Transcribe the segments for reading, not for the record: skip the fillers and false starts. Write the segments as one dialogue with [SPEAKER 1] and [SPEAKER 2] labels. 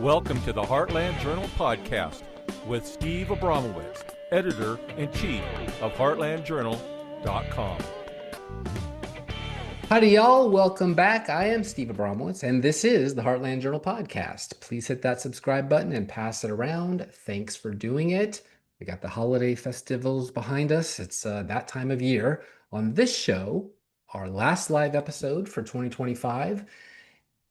[SPEAKER 1] Welcome to the Heartland Journal podcast with Steve Abramowitz, editor-in-chief of heartlandjournal.com.
[SPEAKER 2] Howdy, y'all. Welcome back. I am Steve Abramowitz, and this is the Heartland Journal podcast. Please hit that subscribe button and pass it around. Thanks for doing it. We got the holiday festivals behind us. It's that time of year. On this show, our last live episode for 2025.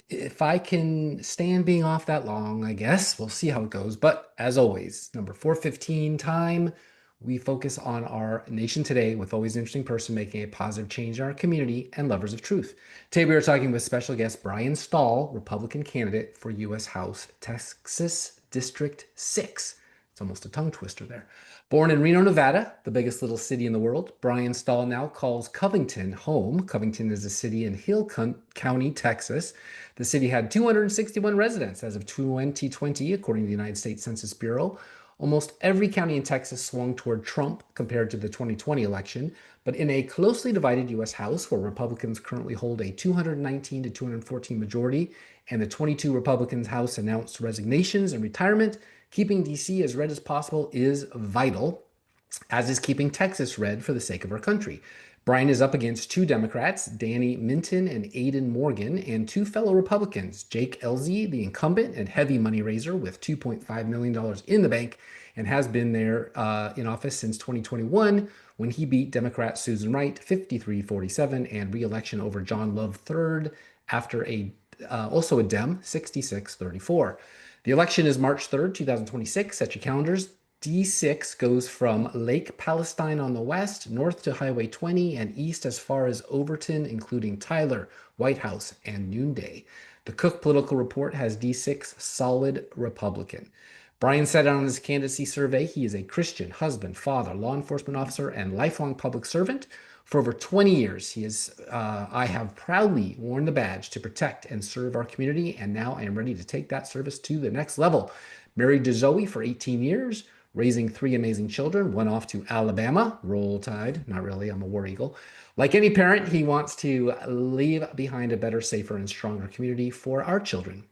[SPEAKER 2] If I can stand being off that long, I guess we'll see how it goes. But as always, number 415 time, we focus on our nation today with always an interesting person making a positive change in our community and lovers of truth. Today we are talking with special guest Brian Stahl, Republican candidate for U.S. House, Texas District 6. It's almost a tongue twister there. Born in Reno, Nevada, the biggest little city in the world, Brian Stahl now calls Covington home. Covington is a city in Hill County, Texas. The city had 261 residents as of 2020, according to the United States Census Bureau. Almost every county in Texas swung toward Trump compared to the 2020 election, but in a closely divided U.S. House where Republicans currently hold a 219 to 214 majority, and the 22 Republicans House announced resignations and retirement, keeping D.C. as red as possible is vital, as is keeping Texas red for the sake of our country. Brian is up against two Democrats, Danny Minton and Aidan Morgan, and two fellow Republicans, Jake Elzy, the incumbent and heavy money raiser with $2.5 million in the bank, and has been there in office since 2021 when he beat Democrat Susan Wright 53-47 and re-election over John Love III after also a Dem 66-34. The election is March 3rd, 2026. Set your calendars. D6 goes from Lake Palestine on the west, north to Highway 20, and east as far as Overton, including Tyler, White House, and Noonday. The Cook Political Report has D6 solid Republican. Brian said on his candidacy survey he is a Christian, husband, father, law enforcement officer, and lifelong public servant. For over 20 years, I have proudly worn the badge to protect and serve our community, and now I am ready to take that service to the next level. Married to Zoe for 18 years, raising three amazing children, one off to Alabama, roll tide, not really, I'm a war eagle. Like any parent, he wants to leave behind a better, safer, and stronger community for our children.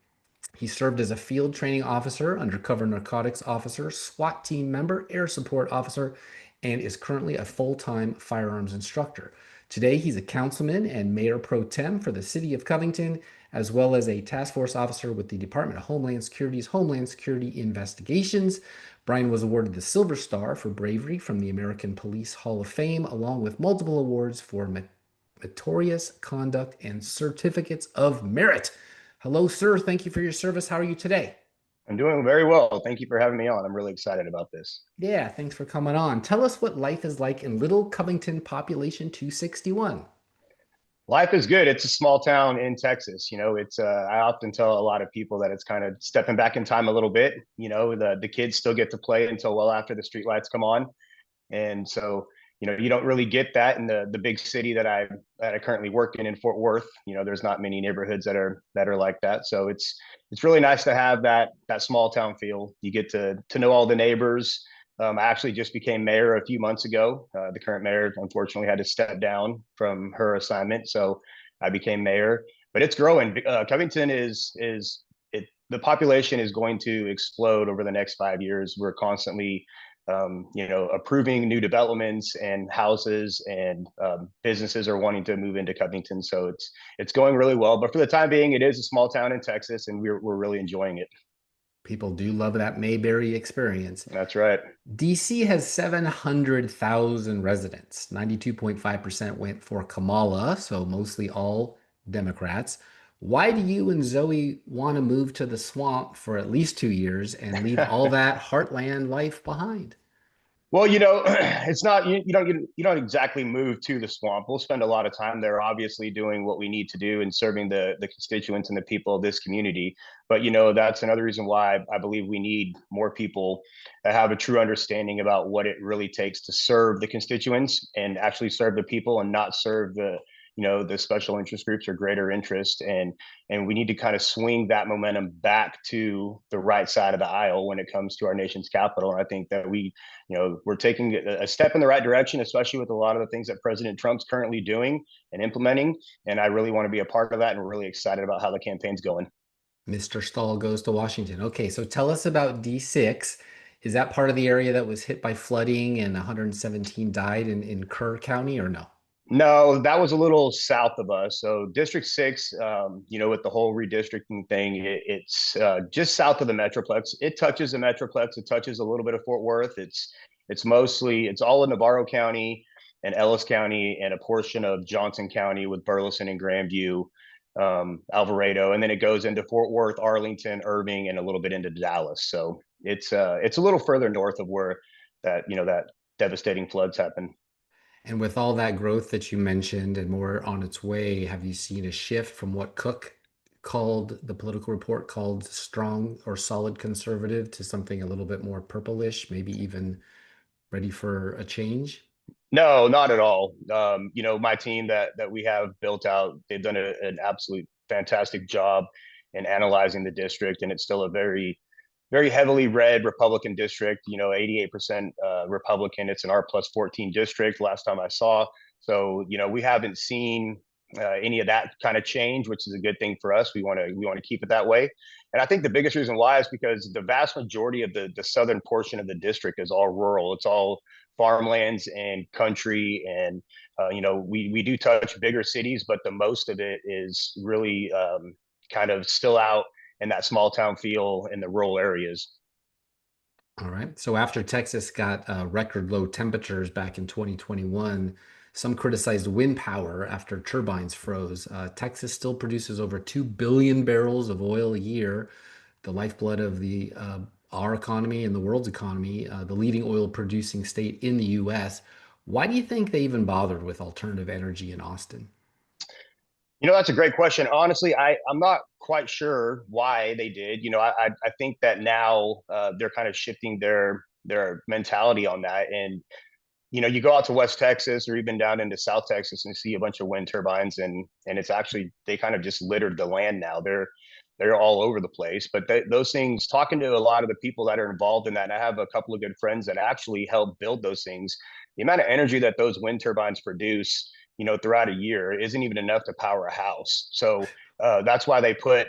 [SPEAKER 2] He served as a field training officer, undercover narcotics officer, SWAT team member, air support officer, and is currently a full-time firearms instructor. Today, he's a councilman and mayor pro tem for the city of Covington, as well as a task force officer with the Department of Homeland Security's Homeland Security Investigations. Brian was awarded the Silver Star for bravery from the American Police Hall of Fame, along with multiple awards for meritorious conduct and certificates of merit. Hello, sir. Thank you for your service. How are you today?
[SPEAKER 3] I'm doing very well. Thank you for having me on. I'm really excited about this.
[SPEAKER 2] Yeah, thanks for coming on. Tell us what life is like in Little Covington, population 261.
[SPEAKER 3] Life is good. It's a small town in Texas. I often tell a lot of people that it's kind of stepping back in time a little bit. The kids still get to play until well after the streetlights come on. And so, you don't really get that in the big city that I currently work in Fort Worth. There's not many neighborhoods that are like that. So it's really nice to have that small town feel. You get to know all the neighbors. I actually just became mayor a few months ago. The current mayor, unfortunately, had to step down from her assignment, so I became mayor. But it's growing. Covington the population is going to explode over the next 5 years. We're constantly, approving new developments and houses, and businesses are wanting to move into Covington. So it's going really well. But for the time being, it is a small town in Texas, and we're really enjoying it.
[SPEAKER 2] People do love that Mayberry experience.
[SPEAKER 3] That's right.
[SPEAKER 2] DC has 700,000 residents. 92.5% went for Kamala, so mostly all Democrats. Why do you and Zoe want to move to the swamp for at least 2 years and leave all that heartland life behind?
[SPEAKER 3] Well, it's not you don't exactly move to the swamp. We'll spend a lot of time there, obviously doing what we need to do and serving the constituents and the people of this community. But that's another reason why I believe we need more people that have a true understanding about what it really takes to serve the constituents and actually serve the people, and not serve the special interest groups or greater interest. And we need to kind of swing that momentum back to the right side of the aisle when it comes to our nation's capital. And I think that we're taking a step in the right direction, especially with a lot of the things that President Trump's currently doing and implementing. And I really want to be a part of that, and we're really excited about how the campaign's going.
[SPEAKER 2] Mr. Stahl goes to Washington. Okay, so tell us about D6. Is that part of the area that was hit by flooding and 117 died in Kerr County or no?
[SPEAKER 3] No, that was a little south of us. So District 6, with the whole redistricting thing, it's just south of the Metroplex. It touches the Metroplex. It touches a little bit of Fort Worth. It's all in Navarro County and Ellis County and a portion of Johnson County with Burleson and Grandview, Alvarado, and then it goes into Fort Worth, Arlington, Irving, and a little bit into Dallas. So it's a little further north of where that devastating floods happen.
[SPEAKER 2] And with all that growth that you mentioned and more on its way, have you seen a shift from what Cook called the political report called strong or solid conservative to something a little bit more purplish, maybe even ready for a change?
[SPEAKER 3] No, not at all. My team that we have built out, they've done an absolute fantastic job in analyzing the district, and it's still a very, very heavily red Republican district. 88% Republican. It's an R+14 district. Last time I saw, so we haven't seen any of that kind of change, which is a good thing for us. We want to keep it that way, and I think the biggest reason why is because the vast majority of the southern portion of the district is all rural. It's all farmlands and country, and we do touch bigger cities, but the most of it is really kind of still out in that small town feel in the rural areas.
[SPEAKER 2] All right. So after Texas got record low temperatures back in 2021, some criticized wind power after turbines froze. Texas still produces over 2 billion barrels of oil a year, the lifeblood of the our economy and the world's economy, the leading oil producing state in the US. Why do you think they even bothered with alternative energy in Austin?
[SPEAKER 3] That's a great question. Honestly, I'm not quite sure why they did. I think that now they're kind of shifting their mentality on that. And you go out to West Texas or even down into South Texas and see a bunch of wind turbines, and it's actually they kind of just littered the land now. They're all over the place. But those things, talking to a lot of the people that are involved in that, and I have a couple of good friends that actually helped build those things. The amount of energy that those wind turbines produce, throughout a year isn't even enough to power a house. So that's why they put,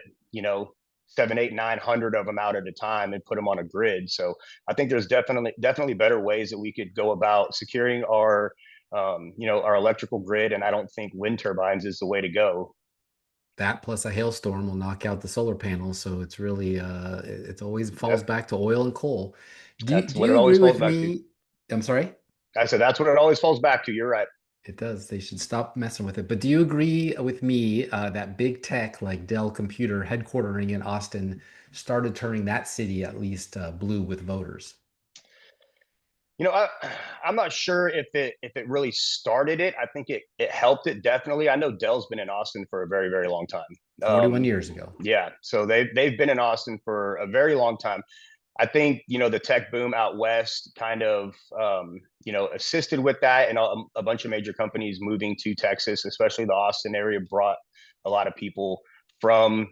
[SPEAKER 3] seven, eight, 900 of them out at a time and put them on a grid. So I think there's definitely better ways that we could go about securing our electrical grid. And I don't think wind turbines is the way to go.
[SPEAKER 2] That plus a hailstorm will knock out the solar panels. So it's really it always falls
[SPEAKER 3] Yep.
[SPEAKER 2] back to oil and coal.
[SPEAKER 3] That's
[SPEAKER 2] Do
[SPEAKER 3] what it
[SPEAKER 2] you
[SPEAKER 3] always
[SPEAKER 2] agree
[SPEAKER 3] falls
[SPEAKER 2] with
[SPEAKER 3] back to.
[SPEAKER 2] me? I'm sorry?
[SPEAKER 3] I said, that's what it always falls back to. You're right.
[SPEAKER 2] It does. They should stop messing with it. But do you agree with me that big tech like Dell Computer headquartering in Austin started turning that city at least blue with voters?
[SPEAKER 3] You know, I, I'm not sure if it really started it. I think it helped it definitely. I know Dell's been in Austin for a very, very long time.
[SPEAKER 2] 41 years ago.
[SPEAKER 3] Yeah, so they've been in Austin for a very long time. I think the tech boom out west kind of assisted with that, and a bunch of major companies moving to Texas, especially the Austin area, brought a lot of people from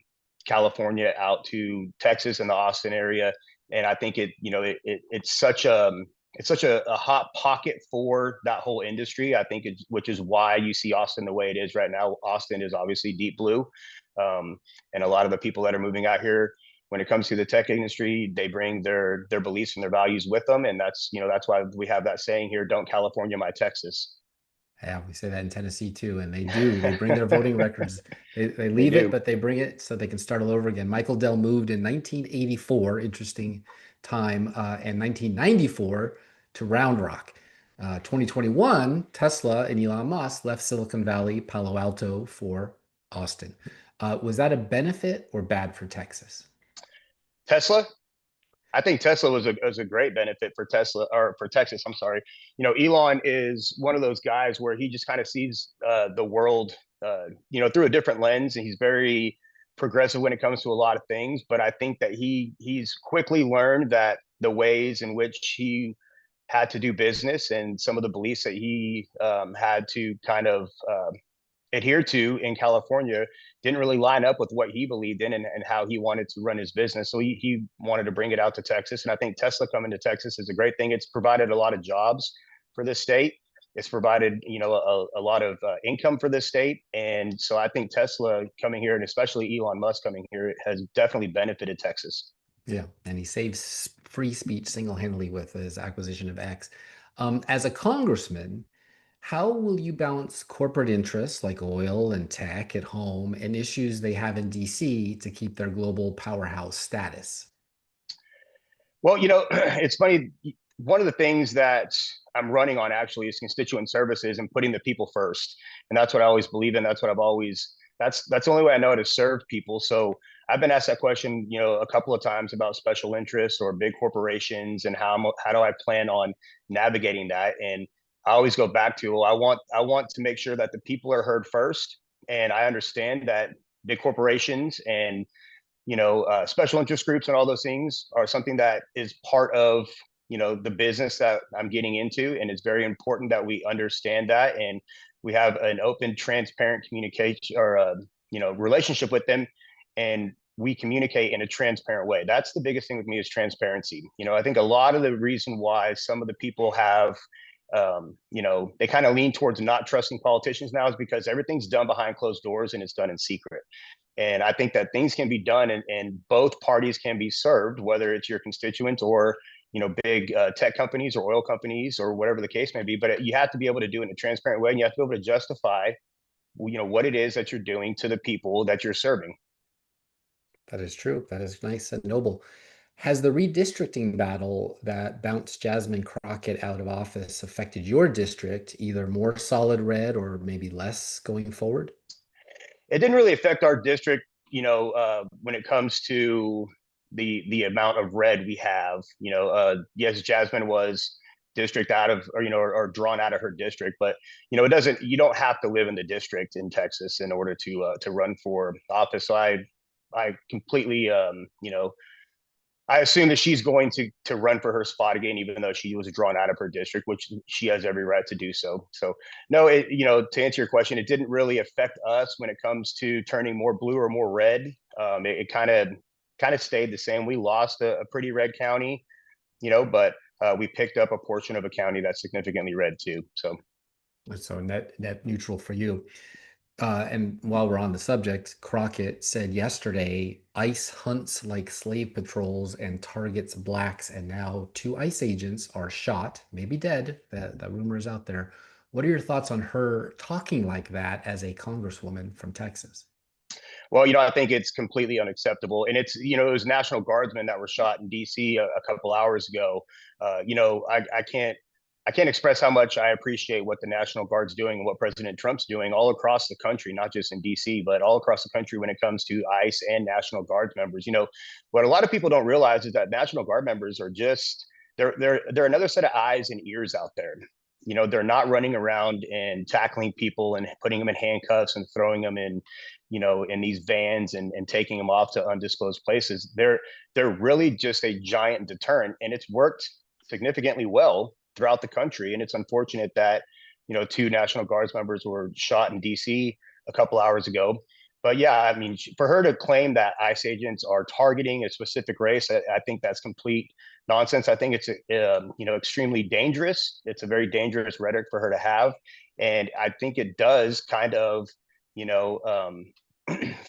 [SPEAKER 3] California out to Texas and the Austin area. And I think it's such a hot pocket for that whole industry. I think which is why you see Austin the way it is right now. Austin is obviously deep blue, and a lot of the people that are moving out here, when it comes to the tech industry, they bring their beliefs and their values with them, and that's why we have that saying here: "Don't California my Texas."
[SPEAKER 2] Yeah, we say that in Tennessee too, and they do. They bring their voting records. They
[SPEAKER 3] They
[SPEAKER 2] leave it,
[SPEAKER 3] do.
[SPEAKER 2] but they bring it so they can start all over again. Michael Dell moved in 1984, interesting time, and 1994 to Round Rock. 2021, Tesla and Elon Musk left Silicon Valley, Palo Alto for Austin. Was that a benefit or bad for Texas?
[SPEAKER 3] Tesla, I think Tesla was a great benefit for Tesla or for Texas. I'm sorry. Elon is one of those guys where he just kind of sees the world, through a different lens, and he's very progressive when it comes to a lot of things. But I think that he's quickly learned that the ways in which he had to do business and some of the beliefs that he had to kind of adhered to in California didn't really line up with what he believed in, and how he wanted to run his business. So he wanted to bring it out to Texas. And I think Tesla coming to Texas is a great thing. It's provided a lot of jobs for this state. It's provided, a lot of income for this state. And so I think Tesla coming here, and especially Elon Musk coming here, has definitely benefited Texas.
[SPEAKER 2] Yeah, and he saves free speech single-handedly with his acquisition of X. As a congressman, how will you balance corporate interests like oil and tech at home and issues they have in DC to keep their global powerhouse status?
[SPEAKER 3] Well, it's funny. One of the things that I'm running on actually is constituent services and putting the people first. And that's what I always believe in. That's the only way I know how to serve people. So I've been asked that question, a couple of times about special interests or big corporations and how do I plan on navigating that? And I always go back to, well, I want to make sure that the people are heard first. And I understand that big corporations and special interest groups and all those things are something that is part of the business that I'm getting into, and it's very important that we understand that and we have an open, transparent communication or relationship with them, and we communicate in a transparent way. That's the biggest thing with me is transparency. I think a lot of the reason why some of the people have they kind of lean towards not trusting politicians now is because everything's done behind closed doors and it's done in secret. And I think that things can be done and both parties can be served, whether it's your constituents or, big tech companies or oil companies or whatever the case may be. But you have to be able to do it in a transparent way, and you have to be able to justify, what it is that you're doing to the people that you're serving.
[SPEAKER 2] That is true. That is nice and noble. Has the redistricting battle that bounced Jasmine Crockett out of office affected your district, either more solid red or maybe less going forward?
[SPEAKER 3] It didn't really affect our district, when it comes to the amount of red we have. Yes, Jasmine was district out of or drawn out of her district, but it doesn't. You don't have to live in the district in Texas in order to run for office. So I completely I assume that she's going to run for her spot again, even though she was drawn out of her district, which she has every right to do so. So, no, to answer your question, it didn't really affect us when it comes to turning more blue or more red. It kind of stayed the same. We lost a pretty red county, but we picked up a portion of a county that's significantly red too.
[SPEAKER 2] So net neutral for you. And while we're on the subject, Crockett said yesterday ICE hunts like slave patrols and targets blacks, and now two ICE agents are shot, maybe dead. That rumor is out there. What are your thoughts on her talking like that as a congresswoman from Texas?
[SPEAKER 3] Well, I think it's completely unacceptable, and it was National Guardsmen that were shot in D.C. a couple hours ago. I can't express how much I appreciate what the National Guard's doing and what President Trump's doing all across the country, not just in DC, but all across the country when it comes to ICE and National Guard members. What a lot of people don't realize is that National Guard members are just they're another set of eyes and ears out there. They're not running around and tackling people and putting them in handcuffs and throwing them in these vans and taking them off to undisclosed places. They're really just a giant deterrent, and it's worked significantly well throughout the country. And it's unfortunate that, two National Guards members were shot in DC a couple hours ago. But yeah, I mean, for her to claim that ICE agents are targeting a specific race, I think that's complete nonsense. I think it's, extremely dangerous. It's a very dangerous rhetoric for her to have. And I think it does kind of,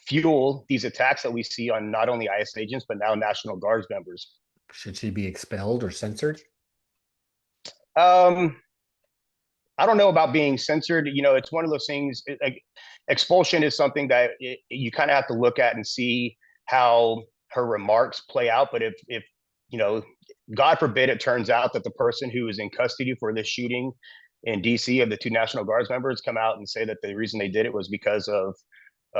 [SPEAKER 3] fuel these attacks that we see on not only ICE agents, but now National Guards members.
[SPEAKER 2] Should she be expelled or censored?
[SPEAKER 3] I don't know about being censored. It's one of those things. Expulsion is something that you kind of have to look at and see how her remarks play out. But if God forbid, it turns out that the person who is in custody for this shooting in DC of the two National Guards members come out and say that the reason they did it was because of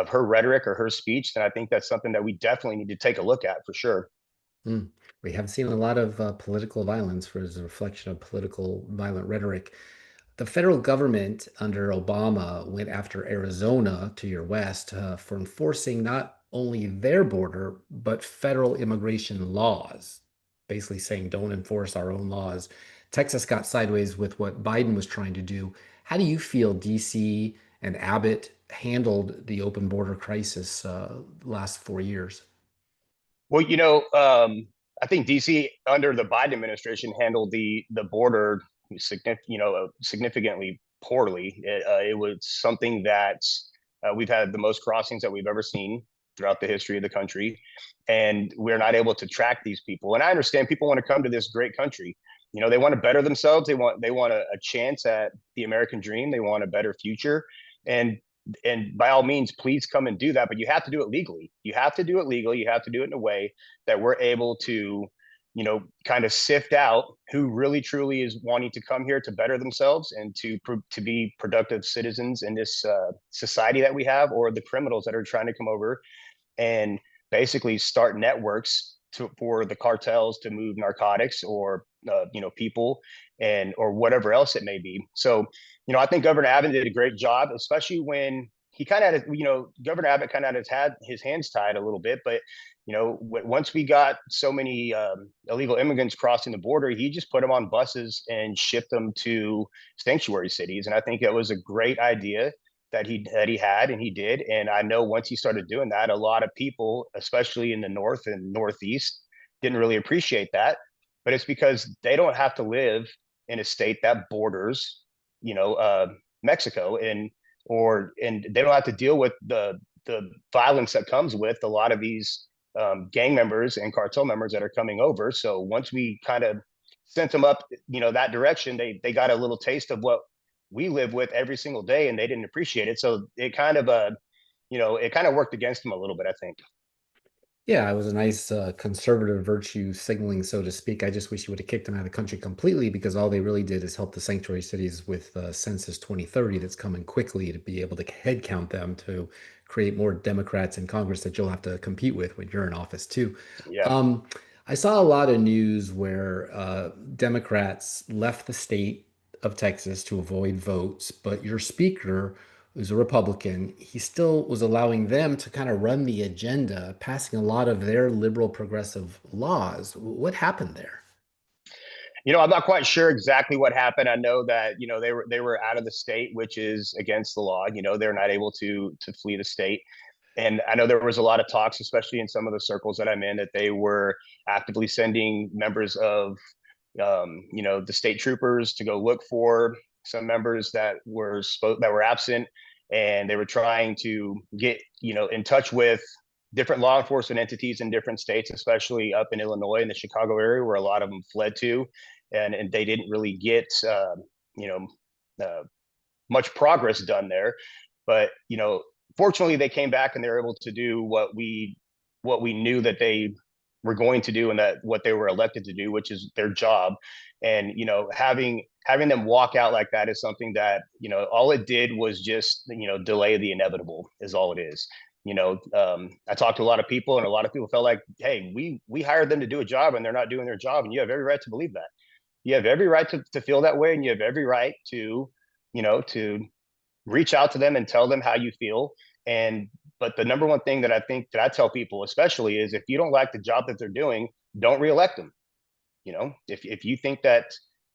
[SPEAKER 3] her rhetoric or her speech, then I think that's something that we definitely need to take a look at for sure.
[SPEAKER 2] We have seen a lot of political violence as a reflection of political violent rhetoric. The federal government under Obama went after Arizona to your west for enforcing not only their border, but federal immigration laws, basically saying don't enforce our own laws. Texas got sideways with what Biden was trying to do. How do you feel DC and Abbott handled the open border crisis last 4 years?
[SPEAKER 3] Well, I think DC under the Biden administration handled the border, significantly poorly. It was something that we've had the most crossings that we've ever seen throughout the history of the country, and we're not able to track these people. And I understand people want to come to this great country. They want to better themselves. They want a chance at the American dream. They want a better future, and by all means, please come and do that. But you have to do it legally. You have to do it legally. You have to do it in a way that we're able to kind of sift out who really truly is wanting to come here to better themselves and to be productive citizens in this society that we have, or the criminals that are trying to come over and basically start networks for the cartels to move narcotics or people or whatever else it may be. So I think Governor Abbott did a great job, especially when he kind of Governor Abbott kind of had his hands tied a little bit, but once we got so many illegal immigrants crossing the border, he just put them on buses and shipped them to sanctuary cities. And I think it was a great idea that he had, and he did. And I know once he started doing that, a lot of people, especially in the North and Northeast, didn't really appreciate that. But it's because they don't have to live in a state that borders, Mexico, and they don't have to deal with the violence that comes with a lot of these gang members and cartel members that are coming over. So once we kind of sent them up, that direction, they got a little taste of what we live with every single day, and they didn't appreciate it. So it kind of, it kind of worked against them a little bit, I think.
[SPEAKER 2] Yeah, it was a nice conservative virtue signaling, so to speak. I just wish you would have kicked them out of the country completely, because all they really did is help the sanctuary cities with Census 2030 that's coming quickly, to be able to head count them to create more Democrats in Congress that you'll have to compete with when you're in office too.
[SPEAKER 3] Yeah.
[SPEAKER 2] I saw a lot of news where Democrats left the state of Texas to avoid votes, but your speaker, who's a Republican, he still was allowing them to kind of run the agenda, passing a lot of their liberal progressive laws. What happened there?
[SPEAKER 3] I'm not quite sure exactly what happened. I know that they were out of the state, which is against the law. They're not able to flee the state. And I know there was a lot of talks, especially in some of the circles that I'm in, that they were actively sending members of the state troopers to go look for some members that were absent, and they were trying to get in touch with different law enforcement entities in different states, especially up in Illinois in the Chicago area, where a lot of them fled to, and they didn't really get much progress done there. But fortunately, they came back and they were able to do what we knew that they were going to do, and that what they were elected to do, which is their job. And having them walk out like that is something that all it did was just delay the inevitable, is all it is. I talked to a lot of people, and a lot of people felt like, hey, we hired them to do a job and they're not doing their job, and you have every right to believe that. You have every right to feel that way, and you have every right to to reach out to them and tell them how you feel. But the number one thing that I tell people especially is, if you don't like the job that they're doing, don't reelect them. If you think that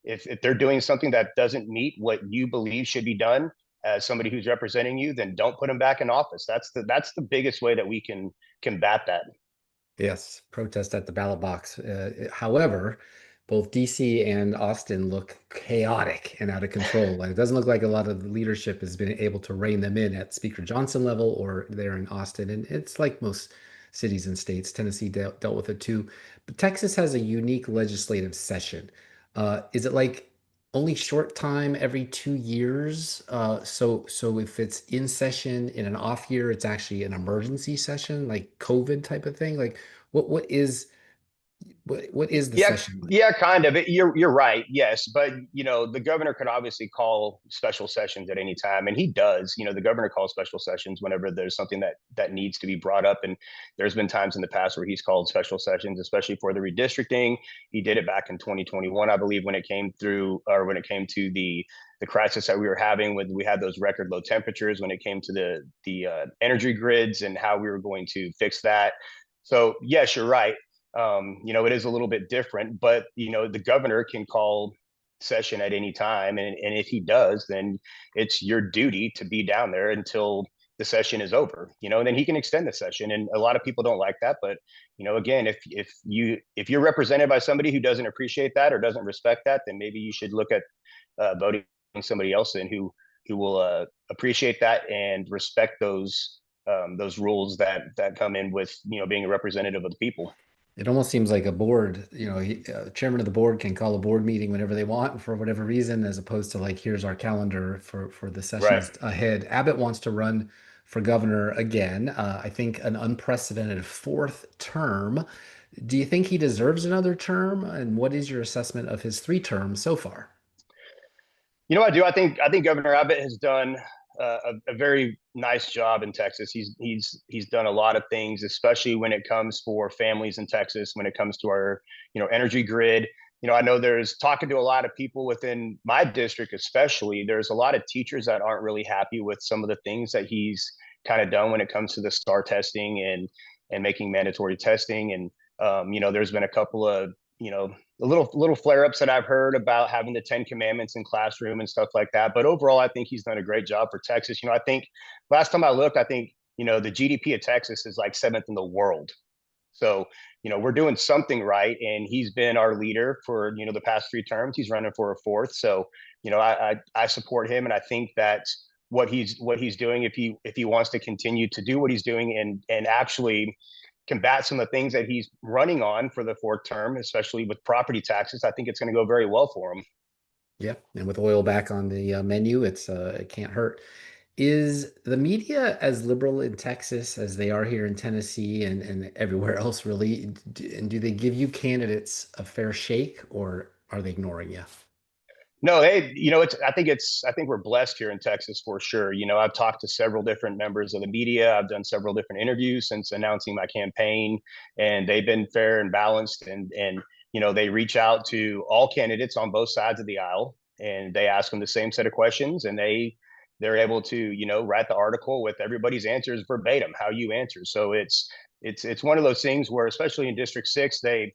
[SPEAKER 3] if they're doing something that doesn't meet what you believe should be done as somebody who's representing you, then don't put them back in office. That's the biggest way that we can combat that.
[SPEAKER 2] Yes, protest at the ballot box. However, both DC and Austin look chaotic and out of control. Like, it doesn't look like a lot of the leadership has been able to rein them in at Speaker Johnson level or there in Austin. And it's like most cities and states. Tennessee dealt with it too. But Texas has a unique legislative session. Is it like only short time every 2 years? So if it's in session in an off year, it's actually an emergency session, like COVID type of thing. Like what is the
[SPEAKER 3] Yeah,
[SPEAKER 2] session like?
[SPEAKER 3] yeah, kind of. You're right. Yes, but the governor could obviously call special sessions at any time, and he does. The governor calls special sessions whenever there's something that needs to be brought up. And there's been times in the past where he's called special sessions, especially for the redistricting. He did it back in 2021, I believe, when it came through, or when it came to the crisis that we were having when we had those record low temperatures, when it came to the energy grids and how we were going to fix that. So yes, you're right. It is a little bit different, but the governor can call session at any time, and if he does, then it's your duty to be down there until the session is over, and then he can extend the session. And a lot of people don't like that, but again, if you're represented by somebody who doesn't appreciate that or doesn't respect that, then maybe you should look at voting somebody else in who will appreciate that and respect those rules that come in with being a representative of the people.
[SPEAKER 2] It almost seems like a board, chairman of the board can call a board meeting whenever they want for whatever reason, as opposed to like, here's our calendar for the
[SPEAKER 3] Right.
[SPEAKER 2] sessions ahead. Abbott wants to run for governor again. I think an unprecedented fourth term. Do you think he deserves another term? And what is your assessment of his three terms so far?
[SPEAKER 3] I do. I think Governor Abbott has done a very nice job in Texas. He's done a lot of things, especially when it comes for families in Texas, when it comes to our energy grid. I know there's talking to a lot of people within my district, especially. There's a lot of teachers that aren't really happy with some of the things that he's kind of done when it comes to the STAR testing and making mandatory testing. And there's been a couple of the little flare-ups that I've heard about having the 10 commandments in classroom and stuff like that. But overall, I think he's done a great job for Texas. I think last time I looked, I think the GDP of Texas is like 7th in the world. So we're doing something right, and he's been our leader for the past 3 terms. He's running for a fourth. So I support him, and I think that what he's doing, if he wants to continue to do what he's doing and actually combat some of the things that he's running on for the fourth term, especially with property taxes, I think it's going to go very well for him.
[SPEAKER 2] Yeah, and with oil back on the menu, it can't hurt. Is the media as liberal in Texas as they are here in Tennessee and everywhere else, really? And do they give you candidates a fair shake, or are they ignoring you?
[SPEAKER 3] No, hey, I think we're blessed here in Texas for sure. I've talked to several different members of the media. I've done several different interviews since announcing my campaign, and they've been fair and balanced. And they reach out to all candidates on both sides of the aisle, and they ask them the same set of questions, and they're able to write the article with everybody's answers verbatim, how you answer. So it's one of those things where, especially in District 6, they're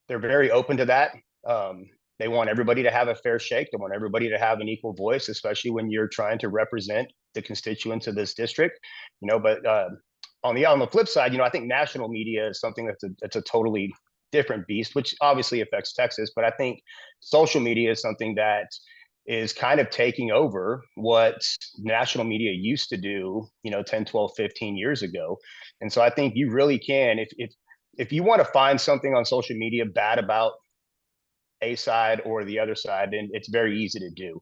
[SPEAKER 3] very open to that. They want everybody to have a fair shake. They want everybody to have an equal voice, especially when you're trying to represent the constituents of this district. But on the flip side, I think national media is something that's a totally different beast, which obviously affects Texas. But I think social media is something that is kind of taking over what national media used to do, 10, 12, 15 years ago. And so I think you really can, if you want to find something on social media bad about a side or the other side, and it's very easy to do.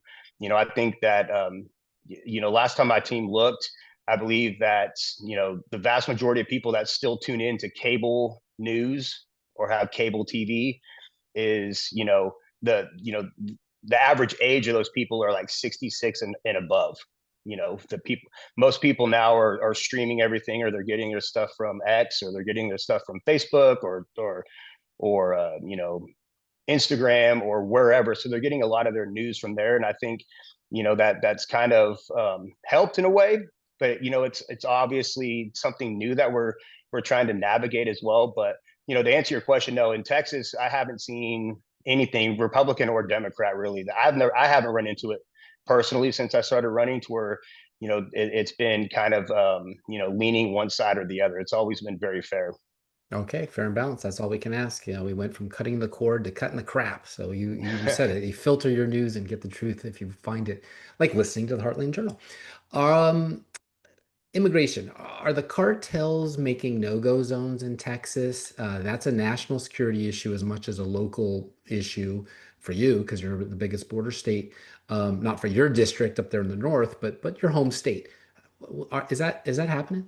[SPEAKER 3] I think that last time my team looked, I believe that the vast majority of people that still tune in to cable news or have cable TV is the average age of those people are like 66 and above. Most people now are streaming everything, or they're getting their stuff from X, or they're getting their stuff from Facebook or Instagram or wherever. So they're getting a lot of their news from there. And I think, that's kind of helped in a way, but it's obviously something new that we're trying to navigate as well. But, to answer your question, no, in Texas, I haven't seen anything Republican or Democrat really. I haven't run into it personally since I started running, to where, it's been kind of, leaning one side or the other. It's always been very fair.
[SPEAKER 2] Okay, fair and balanced. That's all we can ask. We went from cutting the cord to cutting the crap. So you said it. You filter your news and get the truth if you find it, like listening to the Heartland Journal. Um, Immigration. Are the cartels making no-go zones in Texas? That's a national security issue as much as a local issue for you, because you're the biggest border state. Not for your district up there in the north, but your home state. Is that happening?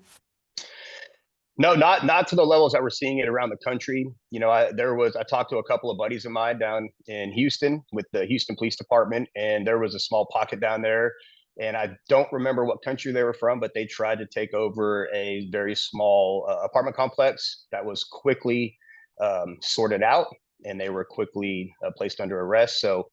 [SPEAKER 3] No, not to the levels that we're seeing it around the country. I talked to a couple of buddies of mine down in Houston with the Houston Police Department, and there was a small pocket down there. And I don't remember what country they were from, but they tried to take over a very small apartment complex that was quickly sorted out, and they were quickly placed under arrest. So,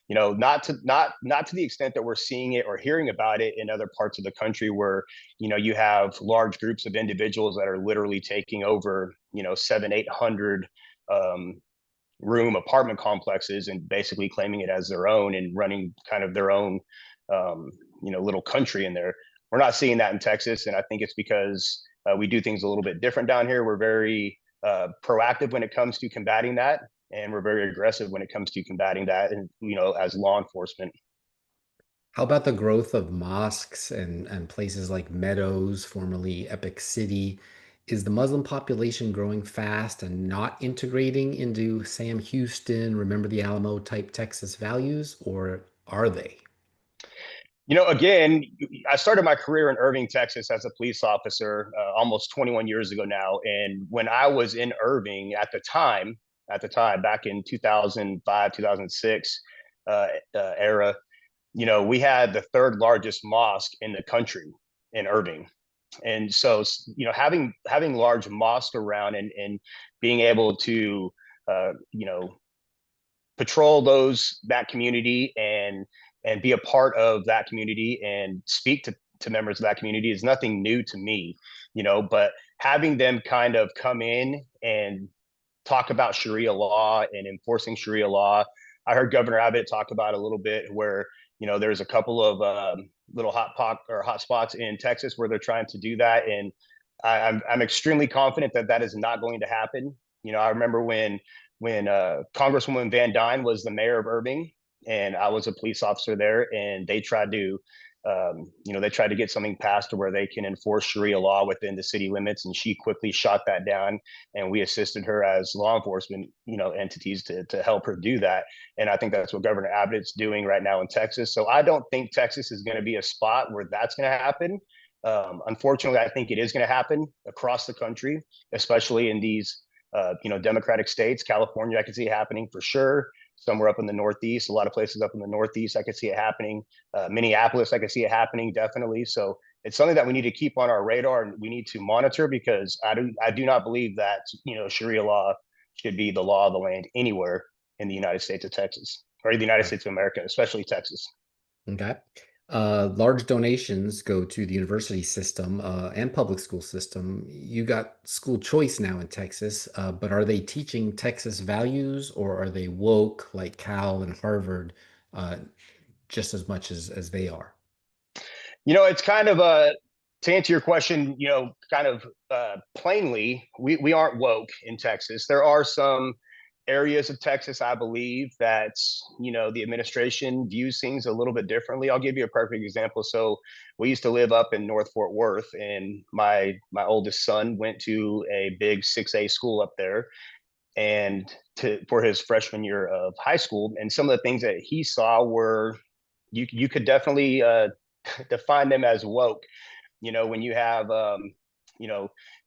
[SPEAKER 3] not to the extent that we're seeing it or hearing about it in other parts of the country, where you have large groups of individuals that are literally taking over 700-800 room apartment complexes and basically claiming it as their own and running kind of their own little country in there. We're not seeing that in Texas, and I think it's because we do things a little bit different down here. We're very proactive when it comes to combating that, and we're very aggressive when it comes to combating that, and as law enforcement.
[SPEAKER 2] How about the growth of mosques and places like Meadows, formerly Epic City? Is the Muslim population growing fast and not integrating into Sam Houston, Remember the Alamo type Texas values, or are they?
[SPEAKER 3] Again, I started my career in Irving, Texas as a police officer almost 21 years ago now. And when I was in Irving at the time, back in 2005, 2006 era, we had the third largest mosque in the country in Irving. And so, having large mosques around and being able to, patrol that community and be a part of that community and speak to members of that community is nothing new to me, but having them kind of come in and talk about Sharia law and enforcing Sharia law. I heard Governor Abbott talk about a little bit where, there's a couple of little hot spots in Texas where they're trying to do that. And I'm extremely confident that that is not going to happen. I remember when Congresswoman Van Dyne was the mayor of Irving, and I was a police officer there, and they tried to get something passed to where they can enforce Sharia law within the city limits, and she quickly shot that down. And we assisted her as law enforcement, entities to help her do that. And I think that's what Governor Abbott's doing right now in Texas. So I don't think Texas is going to be a spot where that's going to happen. Unfortunately, I think it is going to happen across the country, especially in these Democratic states. California, I can see it happening for sure. Somewhere up in the Northeast, a lot of places up in the Northeast, I could see it happening. Minneapolis, I could see it happening definitely. So it's something that we need to keep on our radar and we need to monitor, because I do not believe that Sharia law should be the law of the land anywhere in the United States of Texas, or the United States of America, especially Texas.
[SPEAKER 2] Okay. Large donations go to the university system and public school system. You got school choice now in Texas, but are they teaching Texas values, or are they woke like Cal and Harvard just as much as they are?
[SPEAKER 3] It's kind of to answer your question, kind of plainly, we aren't woke in Texas. There are some areas of Texas, I believe, that the administration views things a little bit differently. I'll give you a perfect example. So we used to live up in North Fort Worth, and my oldest son went to a big 6A school up there, and for his freshman year of high school. And some of the things that he saw were, you could definitely define them as woke. When you have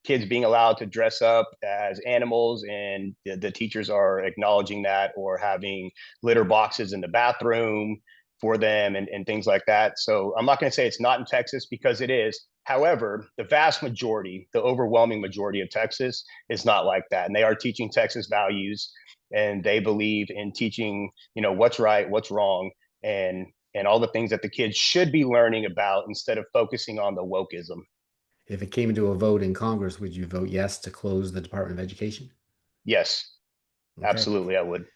[SPEAKER 3] kids being allowed to dress up as animals, and the teachers are acknowledging that, or having litter boxes in the bathroom for them, and things like that. So I'm not going to say it's not in Texas, because it is. However, the vast majority, the overwhelming majority of Texas is not like that. And they are teaching Texas values, and they believe in teaching, what's right, what's wrong, and all the things that the kids should be learning about, instead of focusing on the wokeism.
[SPEAKER 2] If it came to a vote in Congress, would you vote yes to close the Department of Education?
[SPEAKER 3] Yes,
[SPEAKER 2] Okay.
[SPEAKER 3] absolutely, I would.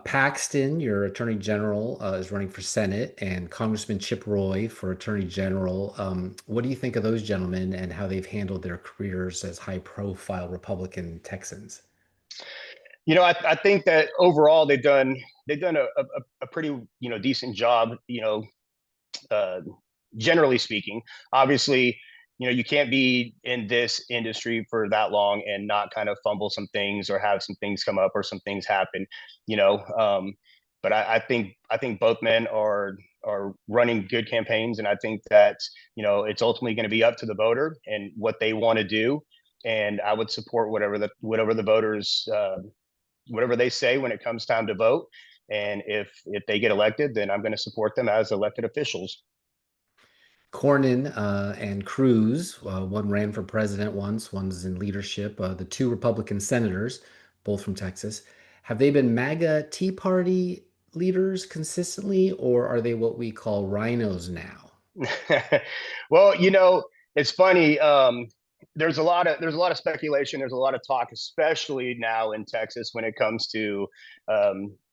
[SPEAKER 2] Paxton, your Attorney General, is running for Senate, and Congressman Chip Roy for Attorney General. What do you think of those gentlemen and how they've handled their careers as high-profile Republican Texans?
[SPEAKER 3] I think that overall they've done a pretty decent job. Uh, Generally speaking, obviously, you can't be in this industry for that long and not kind of fumble some things, or have some things come up, or some things happen. You know, but I think both men are running good campaigns, and I think that it's ultimately going to be up to the voter and what they want to do. And I would support whatever the voters whatever they say when it comes time to vote. And if they get elected, then I'm going to support them as elected officials.
[SPEAKER 2] Cornyn and Cruz, one ran for president once, one's in leadership. The two Republican senators, both from Texas, have they been MAGA Tea Party leaders consistently, or are they what we call rhinos now?
[SPEAKER 3] Well, it's funny. there's a lot of speculation. There's a lot of talk, especially now in Texas, when it comes to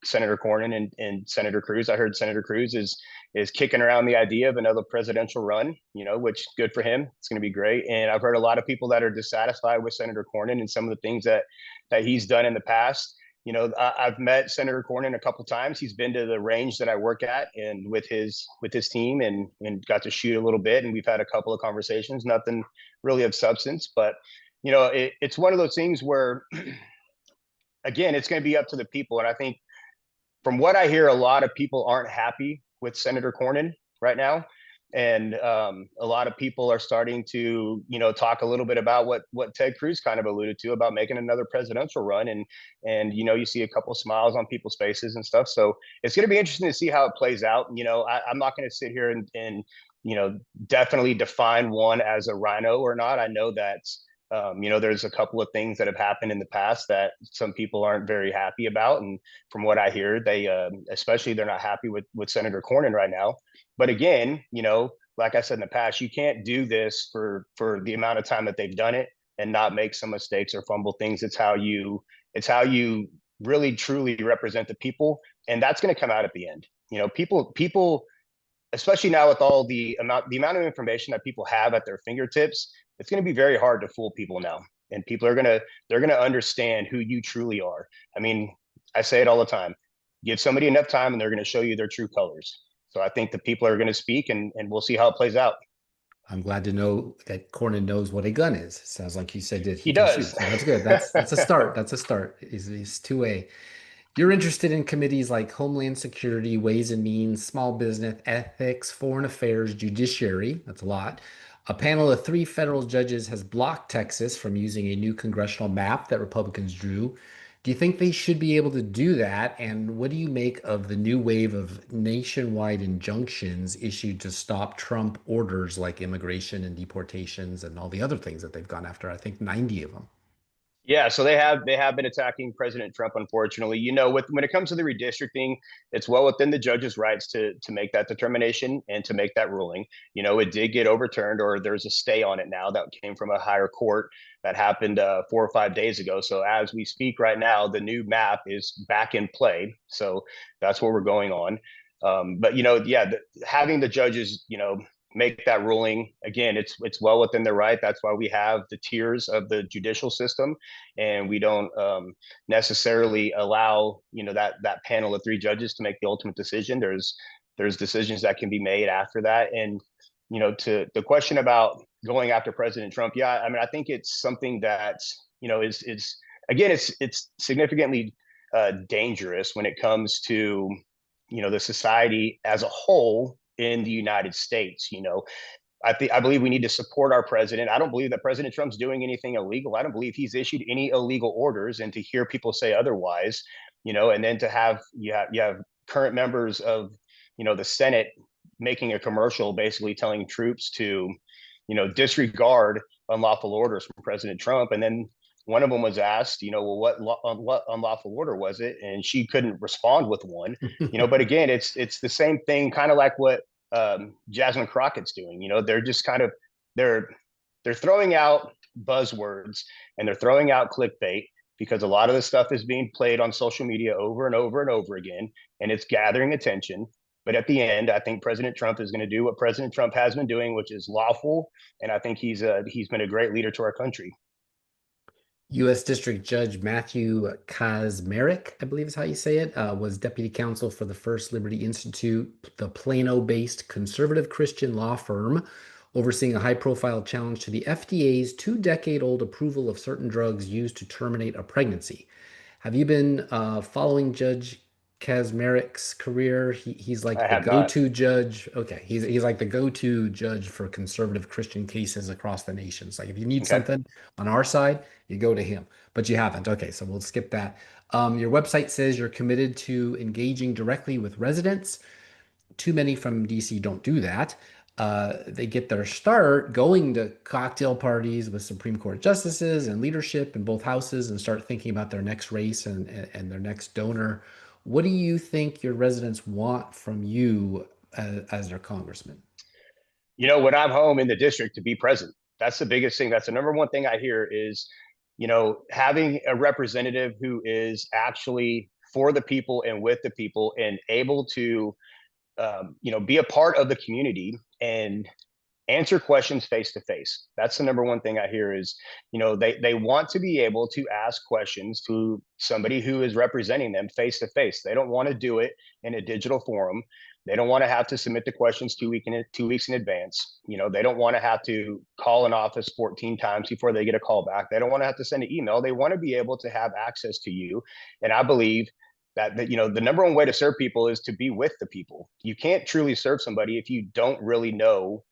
[SPEAKER 3] Senator Cornyn and Senator Cruz. I heard Senator Cruz is kicking around the idea of another presidential run. Which good for him. It's going to be great. And I've heard a lot of people that are dissatisfied with Senator Cornyn and some of the things that he's done in the past. I've met Senator Cornyn a couple times. He's been to the range that I work at and with his team and got to shoot a little bit. And we've had a couple of conversations, nothing really of substance. But, it's one of those things where, again, it's going to be up to the people. And I think from what I hear, a lot of people aren't happy with Senator Cornyn right now. And a lot of people are starting to, talk a little bit about what Ted Cruz kind of alluded to about making another presidential run. And you see a couple of smiles on people's faces and stuff. So it's going to be interesting to see how it plays out. I'm not going to sit here and definitely define one as a rhino or not. I know that, there's a couple of things that have happened in the past that some people aren't very happy about. And from what I hear, especially they're not happy with Senator Cornyn right now. But again, like I said in the past, you can't do this for the amount of time that they've done it and not make some mistakes or fumble things. It's how you really truly represent the people. And that's going to come out at the end. People, especially now with all the amount of information that people have at their fingertips, it's going to be very hard to fool people now. And people they're going to understand who you truly are. I mean, I say it all the time, give somebody enough time and they're going to show you their true colors. So I think the people are going to speak and we'll see how it plays out.
[SPEAKER 2] I'm glad to know that Cornyn knows what a gun is. Sounds like you said that
[SPEAKER 3] he
[SPEAKER 2] can
[SPEAKER 3] does.
[SPEAKER 2] Shoot. So that's good. That's a start. That's a start. He's 2A. You're interested in committees like Homeland Security, Ways and Means, Small Business, Ethics, Foreign Affairs, Judiciary. That's a lot. A panel of 3 federal judges has blocked Texas from using a new congressional map that Republicans drew. Do you think they should be able to do that? And what do you make of the new wave of nationwide injunctions issued to stop Trump orders like immigration and deportations and all the other things that they've gone after? I think 90 of them.
[SPEAKER 3] Yeah, so they have been attacking President Trump, unfortunately. When it comes to the redistricting, it's well within the judge's rights to make that determination and to make that ruling. It did get overturned, or there's a stay on it now that came from a higher court that happened 4 or 5 days ago. So as we speak right now, the new map is back in play. So that's what we're going on. But having the judges, make that ruling, again, it's well within their right. That's why we have the tiers of the judicial system, and we don't necessarily allow that panel of 3 judges to make the ultimate decision. There's decisions that can be made after that. And to the question about going after President Trump, yeah, I mean, I think it's something that is again, it's significantly dangerous when it comes to the society as a whole in the United States. I believe we need to support our president. I don't believe that President Trump's doing anything illegal. I don't believe he's issued any illegal orders. And to hear people say otherwise, and then to have you have current members of the Senate making a commercial basically telling troops to disregard unlawful orders from President Trump. And then one of them was asked, well, what unlawful order was it? And she couldn't respond with one. But again, it's the same thing, kind of like what Jasmine Crockett's doing. They're just kind of they're throwing out buzzwords and they're throwing out clickbait because a lot of the stuff is being played on social media over and over and over again, and it's gathering attention. But at the end, I think President Trump is going to do what President Trump has been doing, which is lawful. And I think he's been a great leader to our country.
[SPEAKER 2] U.S. District Judge Matthew Kaczmarek, I believe is how you say it, was deputy counsel for the First Liberty Institute, the Plano-based conservative Christian law firm, overseeing a high-profile challenge to the FDA's 2-decade-old approval of certain drugs used to terminate a pregnancy. Have you been following Judge Kaczmarek's career? He's like the go-to judge. Okay, he's like the go-to judge for conservative Christian cases across the nation. It's like if you need something on our side, you go to him. But you haven't. Okay, so we'll skip that. Your website says you're committed to engaging directly with residents. Too many from DC don't do that. They get their start going to cocktail parties with Supreme Court justices and leadership in both houses and start thinking about their next race and their next donor. What do you think your residents want from you as their congressman?
[SPEAKER 3] When I'm home in the district, to be present. That's the biggest thing. That's the number one thing I hear is, having a representative who is actually for the people and with the people and able to, be a part of the community and answer questions face to face. That's the number one thing I hear is, they want to be able to ask questions to somebody who is representing them face to face. They don't want to do it in a digital forum. They don't want to have to submit the questions 2 weeks in advance. They don't want to have to call an office 14 times before they get a call back. They don't want to have to send an email. They want to be able to have access to you. And I believe that the number one way to serve people is to be with the people. You can't truly serve somebody if you don't really know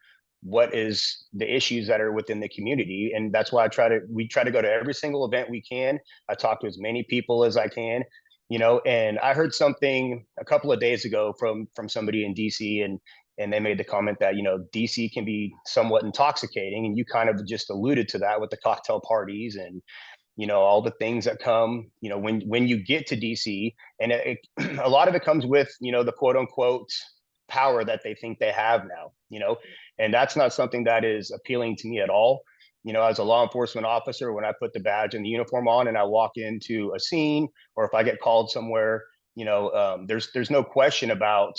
[SPEAKER 3] what is the issues that are within the community. And that's why we try to go to every single event we can. I talk to as many people as I can, and I heard something a couple of days ago from somebody in DC, and they made the comment that, DC can be somewhat intoxicating. And you kind of just alluded to that with the cocktail parties and, all the things that come, when you get to DC, and a lot of it comes with, the quote unquote power that they think they have now, and that's not something that is appealing to me at all. As a law enforcement officer, when I put the badge and the uniform on and I walk into a scene, or if I get called somewhere, there's no question about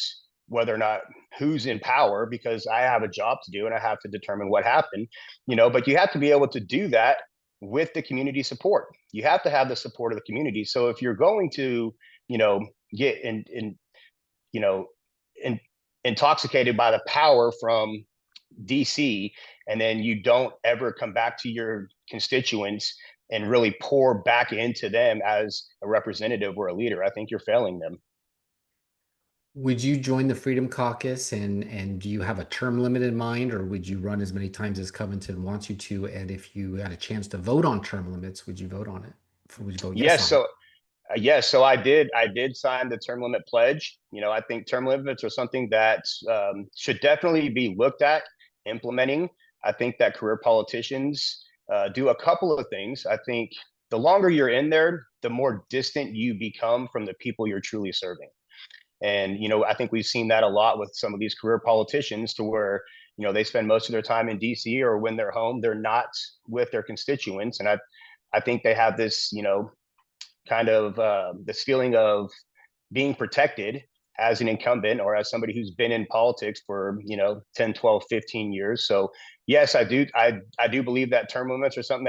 [SPEAKER 3] whether or not who's in power, because I have a job to do and I have to determine what happened, but you have to be able to do that with the community support. You have to have the support of the community. So if you're going to, get intoxicated by the power from DC, and then you don't ever come back to your constituents and really pour back into them as a representative or a leader, I think you're failing them.
[SPEAKER 2] Would you join the Freedom Caucus, and do you have a term limit in mind, or would you run as many times as Covington wants you to? And if you had a chance to vote on term limits, would you vote on it? Would you vote yes on it?
[SPEAKER 3] Yes, so I did sign the term limit pledge. I think term limits are something that should definitely be looked at implementing. I think that career politicians do a couple of things. I think the longer you're in there, the more distant you become from the people you're truly serving. And, I think we've seen that a lot with some of these career politicians, to where, they spend most of their time in DC, or when they're home, they're not with their constituents. And I think they have this, kind of this feeling of being protected as an incumbent, or as somebody who's been in politics for 10, 12, 15 years. So yes, I do believe that term limits are something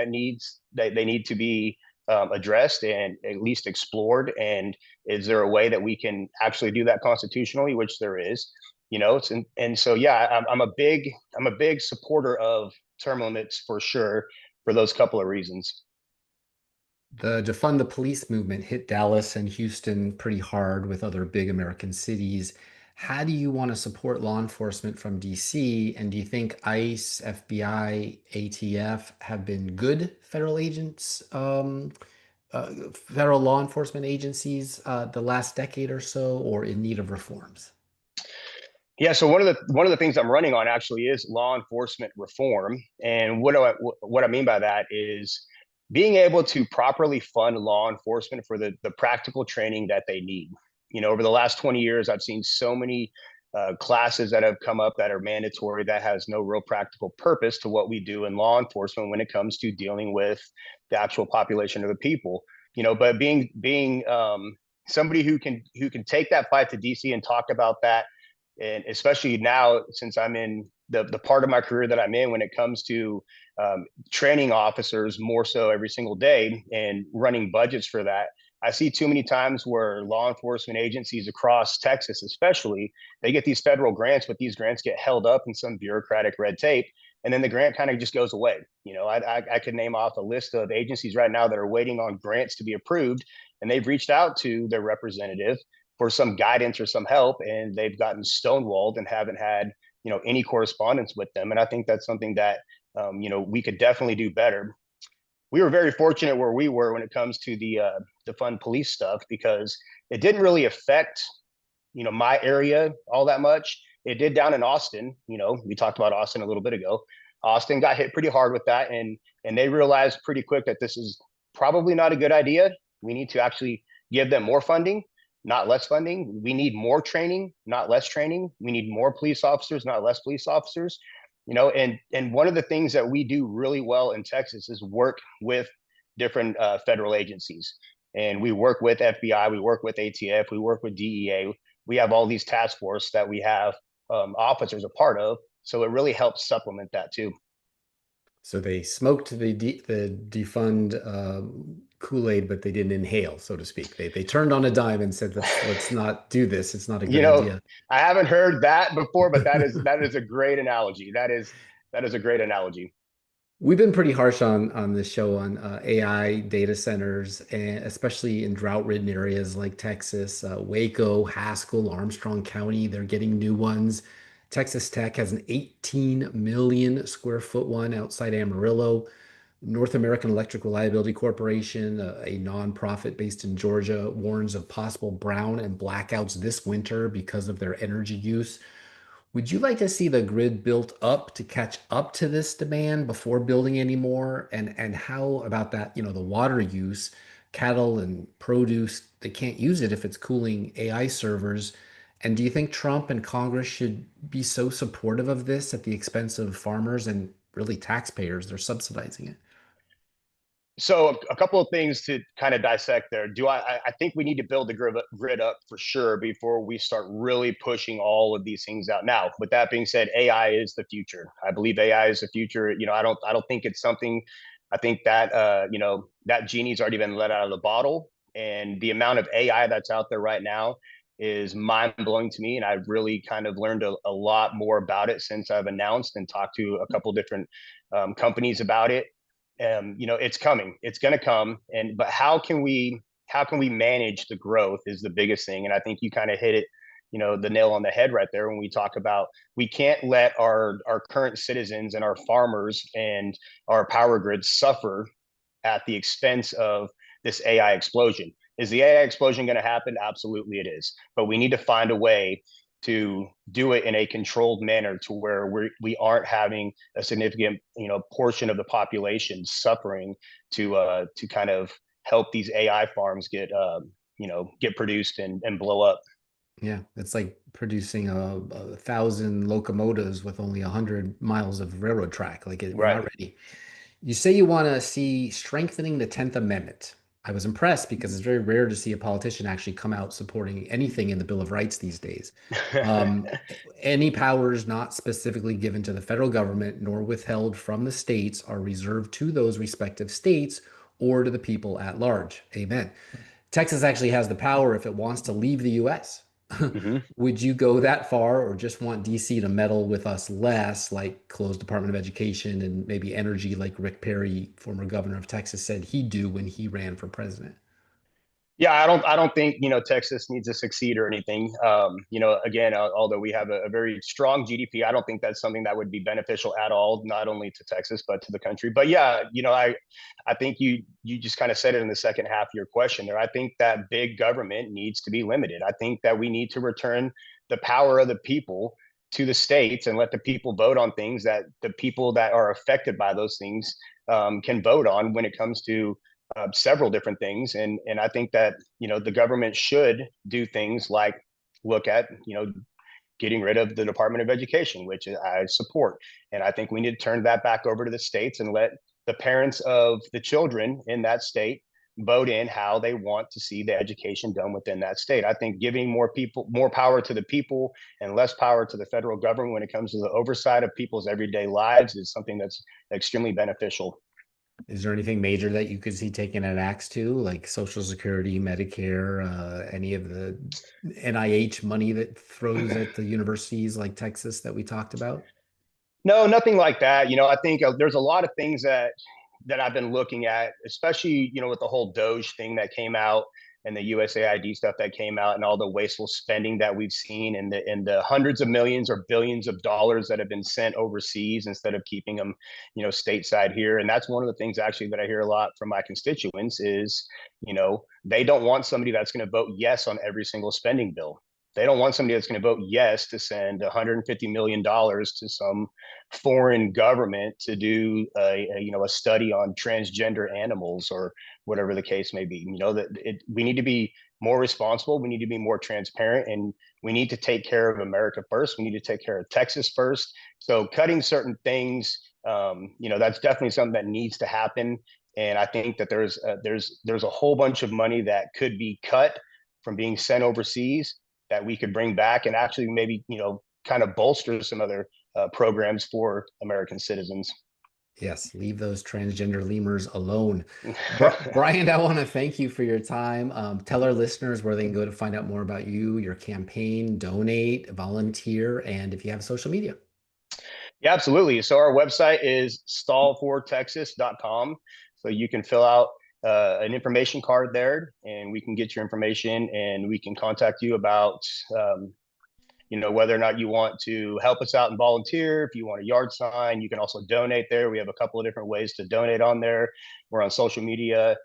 [SPEAKER 3] that they need to be addressed and at least explored. And is there a way that we can actually do that constitutionally, which there is? And so yeah, I'm a big supporter of term limits for sure, for those couple of reasons.
[SPEAKER 2] The defund the police movement hit Dallas and Houston pretty hard, with other big American cities. How do you want to support law enforcement from DC? And do you think ICE, FBI, ATF have been good federal agents, federal law enforcement agencies the last decade or so, or in need of reforms?
[SPEAKER 3] Yeah, so one of the things I'm running on actually is law enforcement reform. And what I mean by that is being able to properly fund law enforcement for the practical training that they need. Over the last 20 years, I've seen so many classes that have come up that are mandatory, that has no real practical purpose to what we do in law enforcement when it comes to dealing with the actual population of the people. But being somebody who can take that fight to DC and talk about that, and especially now, since I'm in the part of my career that I'm in when it comes to training officers more so every single day and running budgets for that, I see too many times where law enforcement agencies across Texas, especially, they get these federal grants, but these grants get held up in some bureaucratic red tape, and then the grant kind of just goes away. I could name off a list of agencies right now that are waiting on grants to be approved, and they've reached out to their representative for some guidance or some help, and they've gotten stonewalled and haven't had any correspondence with them. And I think that's something that we could definitely do better. We were very fortunate where we were when it comes to the fund police stuff, because it didn't really affect my area all that much. It did down in Austin. We talked about Austin a little bit ago. Austin got hit pretty hard with that, and they realized pretty quick that this is probably not a good idea. We need to actually give them more funding, not less funding. We need more training, not less training. We need more police officers, not less police officers. And one of the things that we do really well in Texas is work with different federal agencies. And we work with FBI, we work with ATF, we work with DEA. We have all these task force that we have officers a part of. So it really helps supplement that too.
[SPEAKER 2] So they smoked the defund Kool-Aid, but they didn't inhale, so to speak. They turned on a dime and said, let's not do this. It's not a
[SPEAKER 3] You
[SPEAKER 2] good
[SPEAKER 3] know,
[SPEAKER 2] idea.
[SPEAKER 3] I haven't heard that before, but that is a great analogy. That is a great analogy.
[SPEAKER 2] We've been pretty harsh on this show on AI data centers, and especially in drought-ridden areas like Texas, Waco, Haskell, Armstrong County. They're getting new ones. Texas Tech has an 18 million square foot one outside Amarillo. North American Electric Reliability Corporation, a nonprofit based in Georgia, warns of possible brown and blackouts this winter because of their energy use. Would you like to see the grid built up to catch up to this demand before building any more? And how about that, the water use, cattle and produce, they can't use it if it's cooling AI servers. And do you think Trump and Congress should be so supportive of this at the expense of farmers and really taxpayers? They're subsidizing it.
[SPEAKER 3] So a couple of things to kind of dissect there. I think we need to build the grid up for sure before we start really pushing all of these things out. Now, with that being said, AI is the future. I believe AI is the future. I don't think it's something. I think that that genie's already been let out of the bottle, and the amount of AI that's out there right now is mind blowing to me. And I've really kind of learned a lot more about it since I've announced and talked to a couple different companies about it. It's coming, it's going to come. But how can we manage the growth is the biggest thing. And I think you kind of hit it, the nail on the head right there when we talk about, we can't let our current citizens and our farmers and our power grid suffer at the expense of this AI explosion. Is the AI explosion going to happen? Absolutely it is. But we need to find a way to do it in a controlled manner to where we aren't having a significant portion of the population suffering to kind of help these AI farms get produced and blow up.
[SPEAKER 2] Yeah, it's like producing a thousand locomotives with only 100 miles of railroad track. We're
[SPEAKER 3] Right.
[SPEAKER 2] not ready. You say you want to see strengthening the 10th Amendment. I was impressed because it's very rare to see a politician actually come out supporting anything in the Bill of Rights these days. Um, any powers not specifically given to the federal government nor withheld from the states are reserved to those respective states or to the people at large. Amen. Texas actually has the power if it wants to leave the US.
[SPEAKER 3] Mhm.
[SPEAKER 2] Would you go that far or just want DC to meddle with us less, like close Department of Education and maybe energy, like Rick Perry, former governor of Texas, said he'd do when he ran for president?
[SPEAKER 3] Yeah, I don't think Texas needs to succeed or anything. Again, although we have a very strong GDP, I don't think that's something that would be beneficial at all, not only to Texas but to the country. But yeah, I think you just kind of said it in the second half of your question there. I think that big government needs to be limited. I think that we need to return the power of the people to the states and let the people vote on things that the people that are affected by those things can vote on when it comes to several different things. And I think that the government should do things like look at getting rid of the Department of Education, which I support. And I think we need to turn that back over to the states and let the parents of the children in that state vote in how they want to see the education done within that state. I think giving more power to the people and less power to the federal government when it comes to the oversight of people's everyday lives is something that's extremely beneficial.
[SPEAKER 2] Is there anything major that you could see taking an axe to, like Social Security, Medicare, any of the NIH money that throws at the universities like Texas that we talked about?
[SPEAKER 3] No, nothing like that. I think there's a lot of things that I've been looking at, especially with the whole Doge thing that came out and the USAID stuff that came out and all the wasteful spending that we've seen and the hundreds of millions or billions of dollars that have been sent overseas instead of keeping them, stateside here. And that's one of the things actually that I hear a lot from my constituents is, they don't want somebody that's going to vote yes on every single spending bill. They don't want somebody that's going to vote yes to send $150 million to some foreign government to do a study on transgender animals or whatever the case may be. We need to be more responsible. We need to be more transparent, and we need to take care of America first. We need to take care of Texas first. So cutting certain things, that's definitely something that needs to happen. And I think that there's a whole bunch of money that could be cut from being sent overseas that we could bring back and actually maybe, kind of bolster some other programs for American citizens.
[SPEAKER 2] Yes, leave those transgender lemurs alone. Brian, I want to thank you for your time. Tell our listeners where they can go to find out more about you, your campaign, donate, volunteer, and if you have social media.
[SPEAKER 3] Yeah, absolutely. So our website is stahlfortexas.com. So you can fill out an information card there, and we can get your information, and we can contact you about whether or not you want to help us out and volunteer. If you want a yard sign, you can also donate there. We have a couple of different ways to donate on there. We're on social media,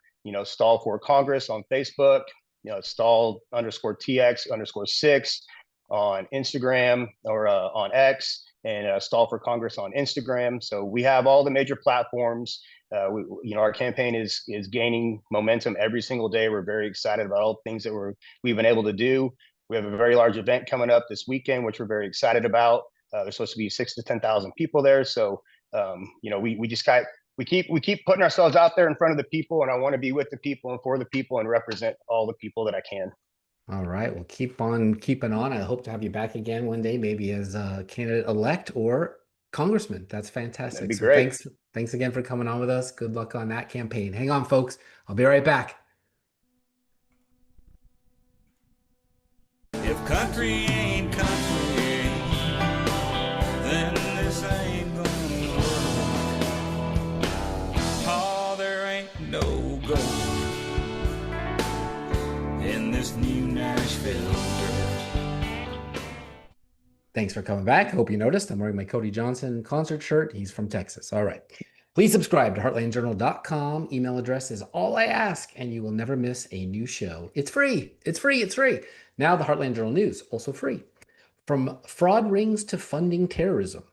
[SPEAKER 3] Stahl for Congress on Facebook, Stahl_TX_6 on Instagram or on X, and Stahl for Congress on Instagram. So we have all the major platforms. Our campaign is gaining momentum every single day. We're very excited about all the things that we've been able to do. We have a very large event coming up this weekend, which we're very excited about. There's supposed to be 6,000 to 10,000 people there. So, we keep putting ourselves out there in front of the people, and I want to be with the people and for the people and represent all the people that I can.
[SPEAKER 2] All right. Well, keep on keeping on. I hope to have you back again one day, maybe as a candidate-elect or congressman. That's fantastic.
[SPEAKER 3] That'd be great.
[SPEAKER 2] Thanks again for coming on with us. Good luck on that campaign. Hang on, folks. I'll be right back.
[SPEAKER 4] If country ain't country, then this ain't gonna work. Oh, there ain't no gold in this new Nashville dirt.
[SPEAKER 2] Thanks for coming back. Hope you noticed I'm wearing my Cody Johnson concert shirt. He's from Texas. All right. Please subscribe to heartlandjournal.com. Email address is all I ask, and you will never miss a new show. It's free. It's free. It's free. Now the Heartland Journal News, also free. From fraud rings to funding terrorism.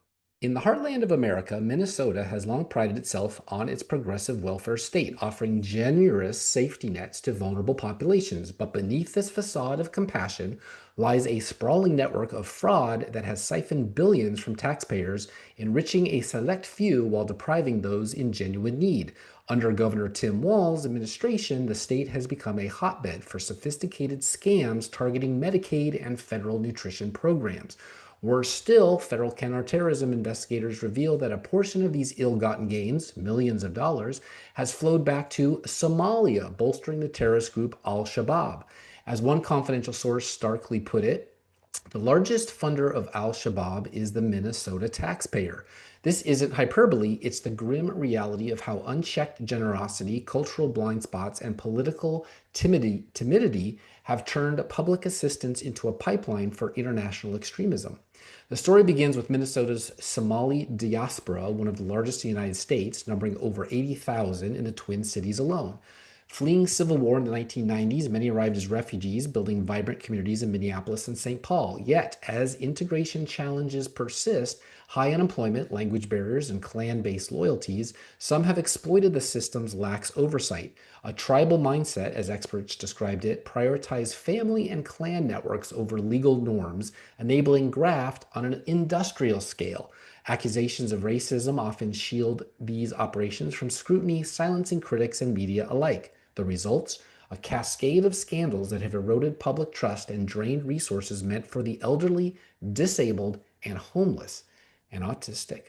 [SPEAKER 2] In the heartland of America, Minnesota has long prided itself on its progressive welfare state, offering generous safety nets to vulnerable populations. But beneath this facade of compassion lies a sprawling network of fraud that has siphoned billions from taxpayers, enriching a select few while depriving those in genuine need. Under Governor Tim Walz's administration, the state has become a hotbed for sophisticated scams targeting Medicaid and federal nutrition programs. Worse still, federal counterterrorism investigators reveal that a portion of these ill-gotten gains, millions of dollars, has flowed back to Somalia, bolstering the terrorist group Al-Shabaab. As one confidential source starkly put it, the largest funder of Al-Shabaab is the Minnesota taxpayer. This isn't hyperbole, it's the grim reality of how unchecked generosity, cultural blind spots, and political timidity have turned public assistance into a pipeline for international extremism. The story begins with Minnesota's Somali diaspora, one of the largest in the United States, numbering over 80,000 in the Twin Cities alone. Fleeing civil war in the 1990s, many arrived as refugees, building vibrant communities in Minneapolis and St. Paul. Yet, as integration challenges persist, high unemployment, language barriers, and clan-based loyalties, some have exploited the system's lax oversight. A tribal mindset, as experts described it, prioritized family and clan networks over legal norms, enabling graft on an industrial scale. Accusations of racism often shield these operations from scrutiny, silencing critics and media alike. The results? A cascade of scandals that have eroded public trust and drained resources meant for the elderly, disabled, and homeless, and autistic.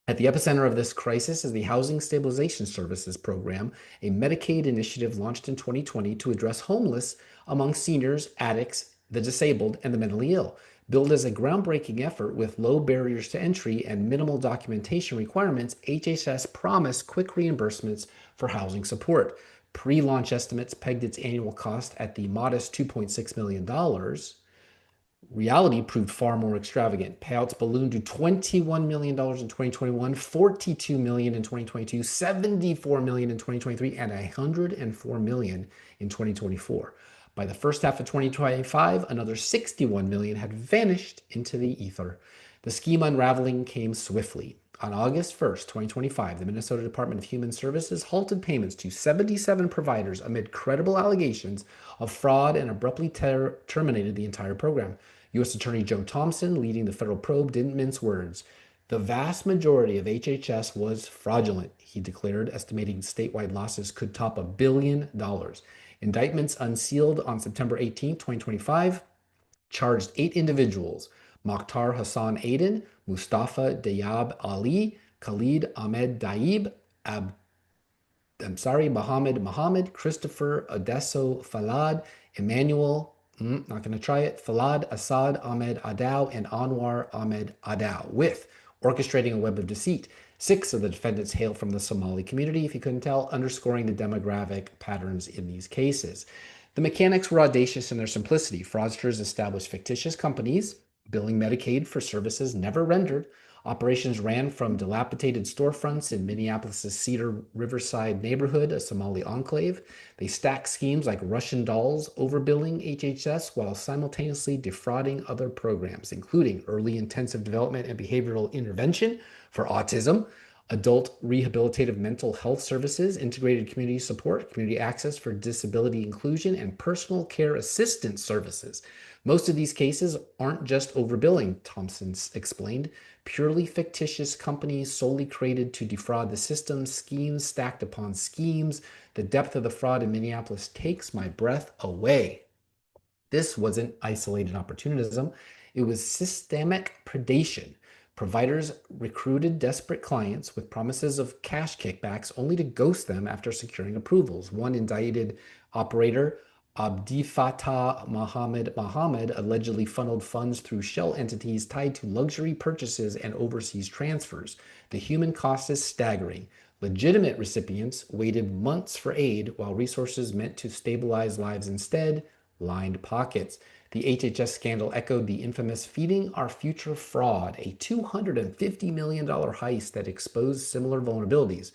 [SPEAKER 2] At the epicenter of this crisis is the Housing Stabilization Services Program, a Medicaid initiative launched in 2020 to address homeless among seniors, addicts, the disabled, and the mentally ill. Billed as a groundbreaking effort with low barriers to entry and minimal documentation requirements, HHS promised quick reimbursements for housing support. Pre-launch estimates pegged its annual cost at the modest $2.6 million. Reality proved far more extravagant. Payouts ballooned to $21 million in 2021, $42 million in 2022, $74 million in 2023, and $104 million in 2024. By the first half of 2025, another $61 million had vanished into the ether. The scheme unraveling came swiftly. On August 1st, 2025, the Minnesota Department of Human Services halted payments to 77 providers amid credible allegations of fraud and abruptly terminated the entire program. U.S. Attorney Joe Thompson, leading the federal probe, didn't mince words. The vast majority of HHS was fraudulent, he declared, estimating statewide losses could top $1 billion. Indictments unsealed on September 18, 2025, charged 8 individuals: Mokhtar Hassan Aden, Mustafa Dayab Ali, Khalid Ahmed Daib, Mohammed, Christopher Odesso Falad, Emmanuel, not going to try it, Falad Assad Ahmed Adaw, and Anwar Ahmed Adaw, with orchestrating a web of deceit. 6 of the defendants hail from the Somali community, if you couldn't tell, underscoring the demographic patterns in these cases. The mechanics were audacious in their simplicity. Fraudsters established fictitious companies, billing Medicaid for services never rendered. Operations ran from dilapidated storefronts in Minneapolis' Cedar Riverside neighborhood, a Somali enclave. They stacked schemes like Russian dolls, overbilling HHS while simultaneously defrauding other programs, including early intensive development and behavioral intervention for autism, adult rehabilitative mental health services, integrated community support, community access for disability inclusion, and personal care assistance services. Most of these cases aren't just overbilling, Thompson explained. Purely fictitious companies solely created to defraud the system, schemes stacked upon schemes. The depth of the fraud in Minneapolis takes my breath away. This wasn't isolated opportunism. It was systemic predation. Providers recruited desperate clients with promises of cash kickbacks only to ghost them after securing approvals. One indicted operator, Abdifatah Mohammed, allegedly funneled funds through shell entities tied to luxury purchases and overseas transfers. The human cost is staggering. Legitimate recipients waited months for aid, while resources meant to stabilize lives instead lined pockets. The HHS scandal echoed the infamous Feeding Our Future fraud, a $250 million heist that exposed similar vulnerabilities.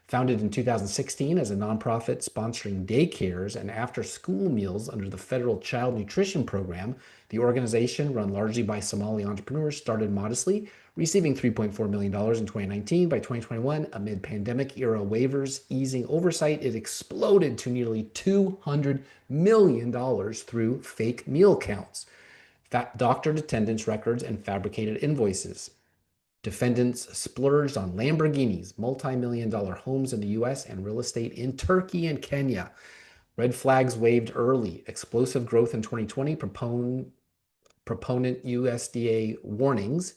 [SPEAKER 2] Founded in 2016 as a nonprofit sponsoring daycares and after-school meals under the federal child nutrition program, the organization, run largely by Somali entrepreneurs, started modestly, receiving $3.4 million in 2019. By 2021, amid pandemic-era waivers easing oversight, it exploded to nearly $200 million through fake meal counts, doctored attendance records, and fabricated invoices. Defendants splurged on Lamborghinis, multi-million-dollar homes in the U.S., and real estate in Turkey and Kenya. Red flags waved early. Explosive growth in 2020 prompted USDA warnings,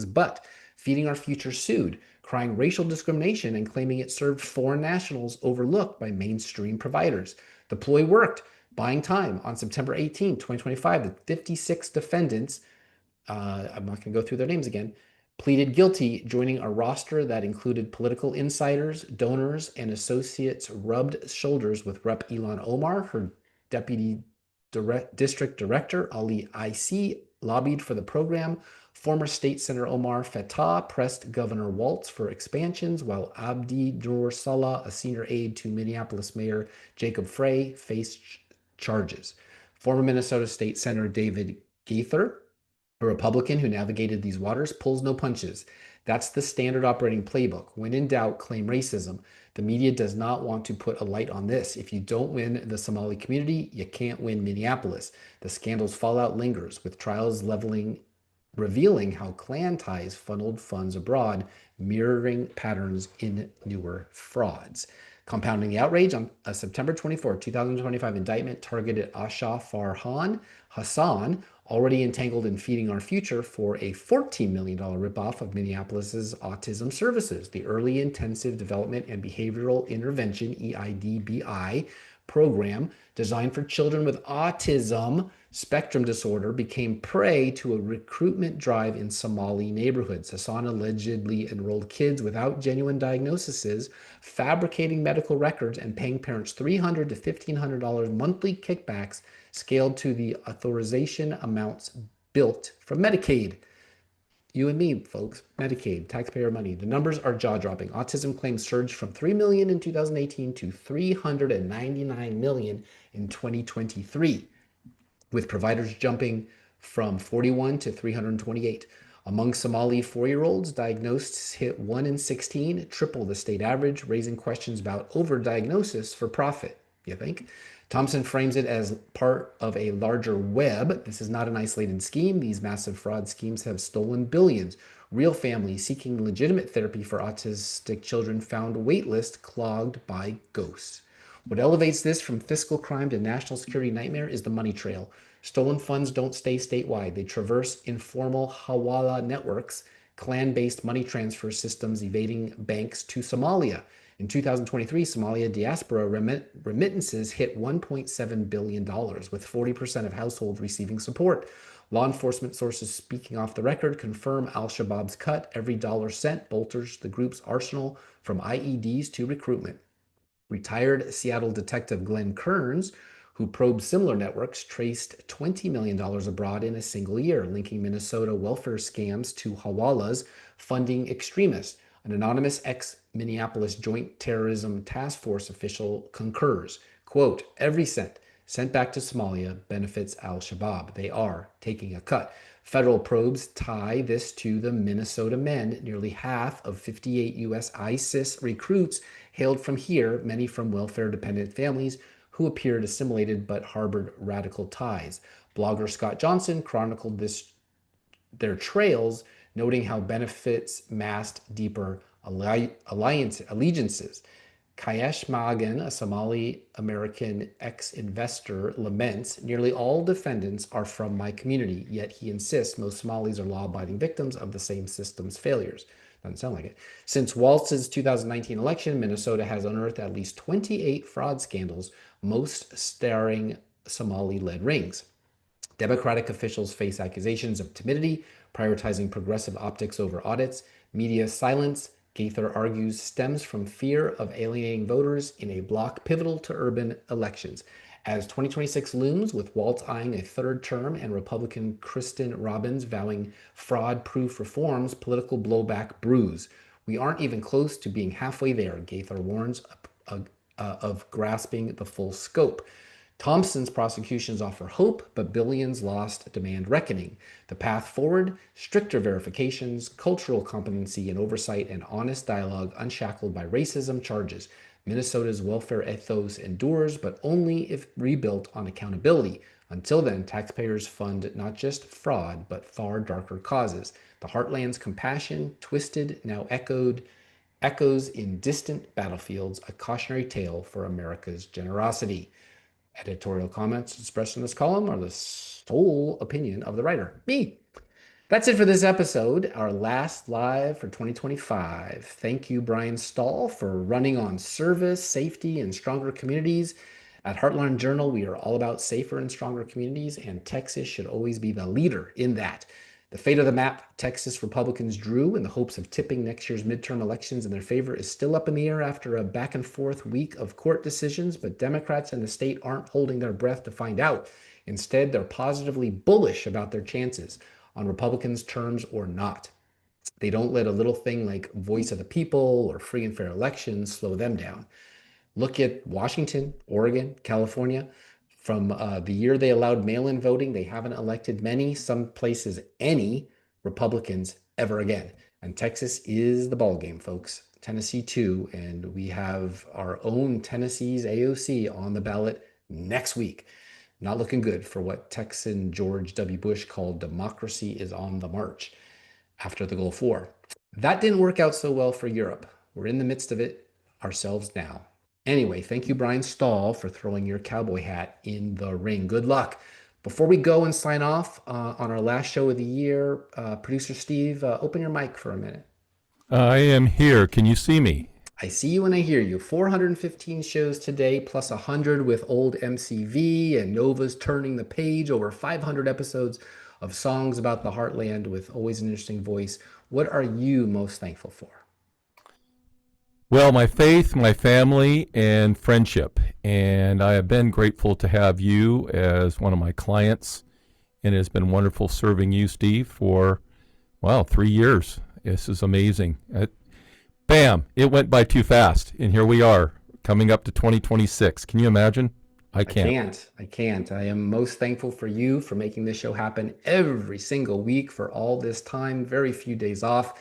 [SPEAKER 2] but Feeding Our Future sued, crying racial discrimination and claiming it served foreign nationals overlooked by mainstream providers. The ploy worked, buying time. On September 18, 2025, the 56 defendants, I'm not going to go through their names again, pleaded guilty, joining a roster that included political insiders, donors, and associates, rubbed shoulders with Rep. Ilhan Omar. Her deputy district director, Ali IC, lobbied for the program. Former State Senator Omar Fatah pressed Governor Walz for expansions, while Abdi Nur Salah, a senior aide to Minneapolis Mayor Jacob Frey, faced charges. Former Minnesota State Senator David Gaither, a Republican who navigated these waters, pulls no punches. That's the standard operating playbook. When in doubt, claim racism. The media does not want to put a light on this. If you don't win the Somali community, you can't win Minneapolis. The scandal's fallout lingers, with trials revealing how clan ties funneled funds abroad, mirroring patterns in newer frauds. Compounding the outrage, on a September 24, 2025 indictment targeted Asha Farhan Hassan, already entangled in Feeding Our Future, for a $14 million ripoff of Minneapolis's autism services. The Early Intensive Development and Behavioral Intervention, EIDBI, program designed for children with autism spectrum disorder became prey to a recruitment drive in Somali neighborhoods. Hassan allegedly enrolled kids without genuine diagnoses, fabricating medical records and paying parents $300 to $1,500 monthly kickbacks scaled to the authorization amounts built from Medicaid. You and me, folks, Medicaid, taxpayer money. The numbers are jaw-dropping. Autism claims surged from 3 million in 2018 to 399 million in 2023, with providers jumping from 41 to 328. Among Somali 4-year-olds, diagnosis hit 1 in 16, triple the state average, raising questions about overdiagnosis for profit, you think? Thompson frames it as part of a larger web. This is not an isolated scheme. These massive fraud schemes have stolen billions. Real families seeking legitimate therapy for autistic children found waitlist clogged by ghosts. What elevates this from fiscal crime to national security nightmare is the money trail. Stolen funds don't stay statewide. They traverse informal hawala networks, clan-based money transfer systems evading banks to Somalia. In 2023, Somalia diaspora remittances hit $1.7 billion, with 40% of households receiving support. Law enforcement sources speaking off the record confirm al-Shabaab's cut. Every dollar sent bolsters the group's arsenal, from IEDs to recruitment. Retired Seattle detective Glenn Kearns, who probed similar networks, traced $20 million abroad in a single year, linking Minnesota welfare scams to Hawala's funding extremists. An anonymous ex-Minneapolis Joint Terrorism Task Force official concurs. Quote, every cent sent back to Somalia benefits al-Shabaab. They are taking a cut. Federal probes tie this to the Minnesota men. Nearly half of 58 U.S. ISIS recruits hailed from here, many from welfare-dependent families who appeared assimilated but harbored radical ties. Blogger Scott Johnson chronicled their trails, noting how benefits masked deeper allegiances. Kayesh Magan, a Somali-American ex-investor, laments, nearly all defendants are from my community, yet he insists most Somalis are law-abiding victims of the same system's failures. Doesn't sound like it. Since Walz's 2019 election, Minnesota has unearthed at least 28 fraud scandals, most starring Somali-led rings. Democratic officials face accusations of timidity, prioritizing progressive optics over audits. Media silence, Gaither argues, stems from fear of alienating voters in a bloc pivotal to urban elections. As 2026 looms, with Walz eyeing a third term and Republican Kristen Robbins vowing fraud-proof reforms, political blowback brews. We aren't even close to being halfway there, Gaither warns of grasping the full scope. Thompson's prosecutions offer hope, but billions lost demand reckoning. The path forward, stricter verifications, cultural competency and oversight, and honest dialogue unshackled by racism charges. Minnesota's welfare ethos endures, but only if rebuilt on accountability. Until then, taxpayers fund not just fraud, but far darker causes. The Heartland's compassion, twisted, now echoes in distant battlefields, a cautionary tale for America's generosity. Editorial comments expressed in this column are the sole opinion of the writer, me. That's it for this episode, our last live for 2025. Thank you, Brian Stahl, for running on service, safety, and stronger communities. At Heartland Journal, we are all about safer and stronger communities, and Texas should always be the leader in that. The fate of the map Texas Republicans drew in the hopes of tipping next year's midterm elections in their favor is still up in the air after a back and forth week of court decisions, but Democrats in the state aren't holding their breath to find out. Instead, they're positively bullish about their chances, on Republicans' terms or not. They don't let a little thing like voice of the people or free and fair elections slow them down. Look at Washington, Oregon, California. From the year they allowed mail-in voting, they haven't elected many, some places any, Republicans ever again. And Texas is the ballgame, folks. Tennessee too, and we have our own Tennessee's AOC on the ballot next week. Not looking good for what Texan George W. Bush called democracy is on the march after the Gulf War. That didn't work out so well for Europe. We're in the midst of it ourselves now. Anyway, thank you, Brian Stahl, for throwing your cowboy hat in the ring. Good luck. Before we go and sign off on our last show of the year, producer Steve, open your mic for a minute.
[SPEAKER 1] I am here. Can you see me?
[SPEAKER 2] I see you and I hear you. 415 shows today, plus 100 with old MCV and Nova's Turning the Page, over 500 episodes of songs about the Heartland with always an interesting voice. What are you most thankful for?
[SPEAKER 1] Well, my faith, my family, and friendship. And I have been grateful to have you as one of my clients. And it has been wonderful serving you, Steve, for, 3 years. This is amazing. Bam, it went by too fast. And here we are, coming up to 2026. Can you imagine? I can't.
[SPEAKER 2] I can't. I am most thankful for you for making this show happen every single week for all this time, very few days off.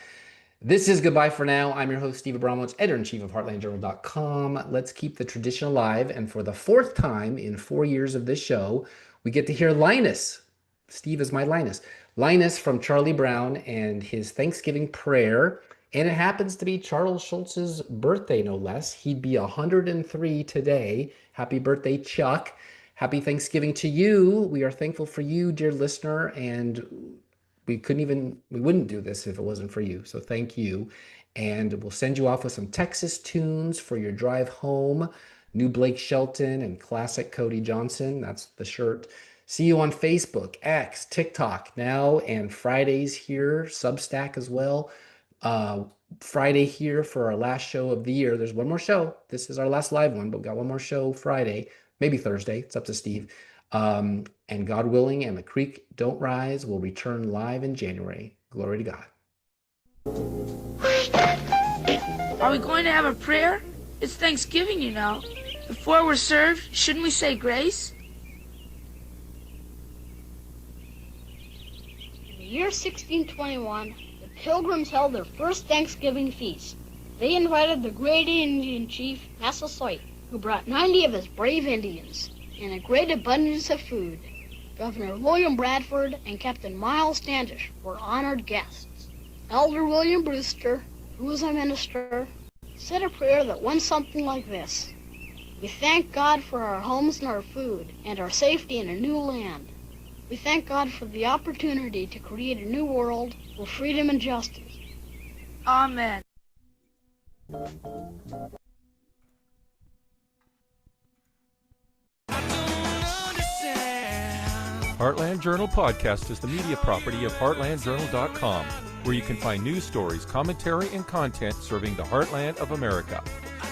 [SPEAKER 2] This is goodbye for now. I'm your host, Steve Abramowitz, editor-in-chief of HeartlandJournal.com. Let's keep the tradition alive. And for the fourth time in 4 years of this show, we get to hear Linus. Steve is my Linus. Linus from Charlie Brown and his Thanksgiving prayer. And it happens to be Charles Schulz's birthday, no less. He'd be 103 today. Happy birthday, Chuck. Happy Thanksgiving to you. We are thankful for you, dear listener, and we wouldn't do this if it wasn't for you. So thank you. And we'll send you off with some Texas tunes for your drive home. New Blake Shelton and classic Cody Johnson. That's the shirt. See you on Facebook, X, TikTok now, and Fridays here, Substack as well. Friday here for our last show of the year. There's one more show. This is our last live one, but we got one more show Friday, maybe Thursday. It's up to Steve. And God willing, and the creek don't rise, will return live in January. Glory to God.
[SPEAKER 5] Are we going to have a prayer? It's Thanksgiving, you know. Before we're served, shouldn't we say grace?
[SPEAKER 6] In the year 1621, the Pilgrims held their first Thanksgiving feast. They invited the great Indian chief, Massasoit, who brought 90 of his brave Indians and a great abundance of food. Governor William Bradford and Captain Miles Standish were honored guests. Elder William Brewster, who was a minister, said a prayer that went something like this. We thank God for our homes and our food and our safety in a new land. We thank God for the opportunity to create a new world with freedom and justice.
[SPEAKER 5] Amen.
[SPEAKER 1] Heartland Journal Podcast is the media property of HeartlandJournal.com, where you can find news stories, commentary, and content serving the heartland of America.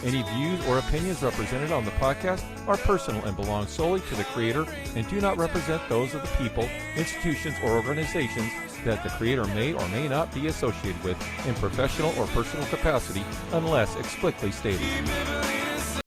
[SPEAKER 1] Any views or opinions represented on the podcast are personal and belong solely to the creator and do not represent those of the people, institutions, or organizations that the creator may or may not be associated with in professional or personal capacity unless explicitly stated.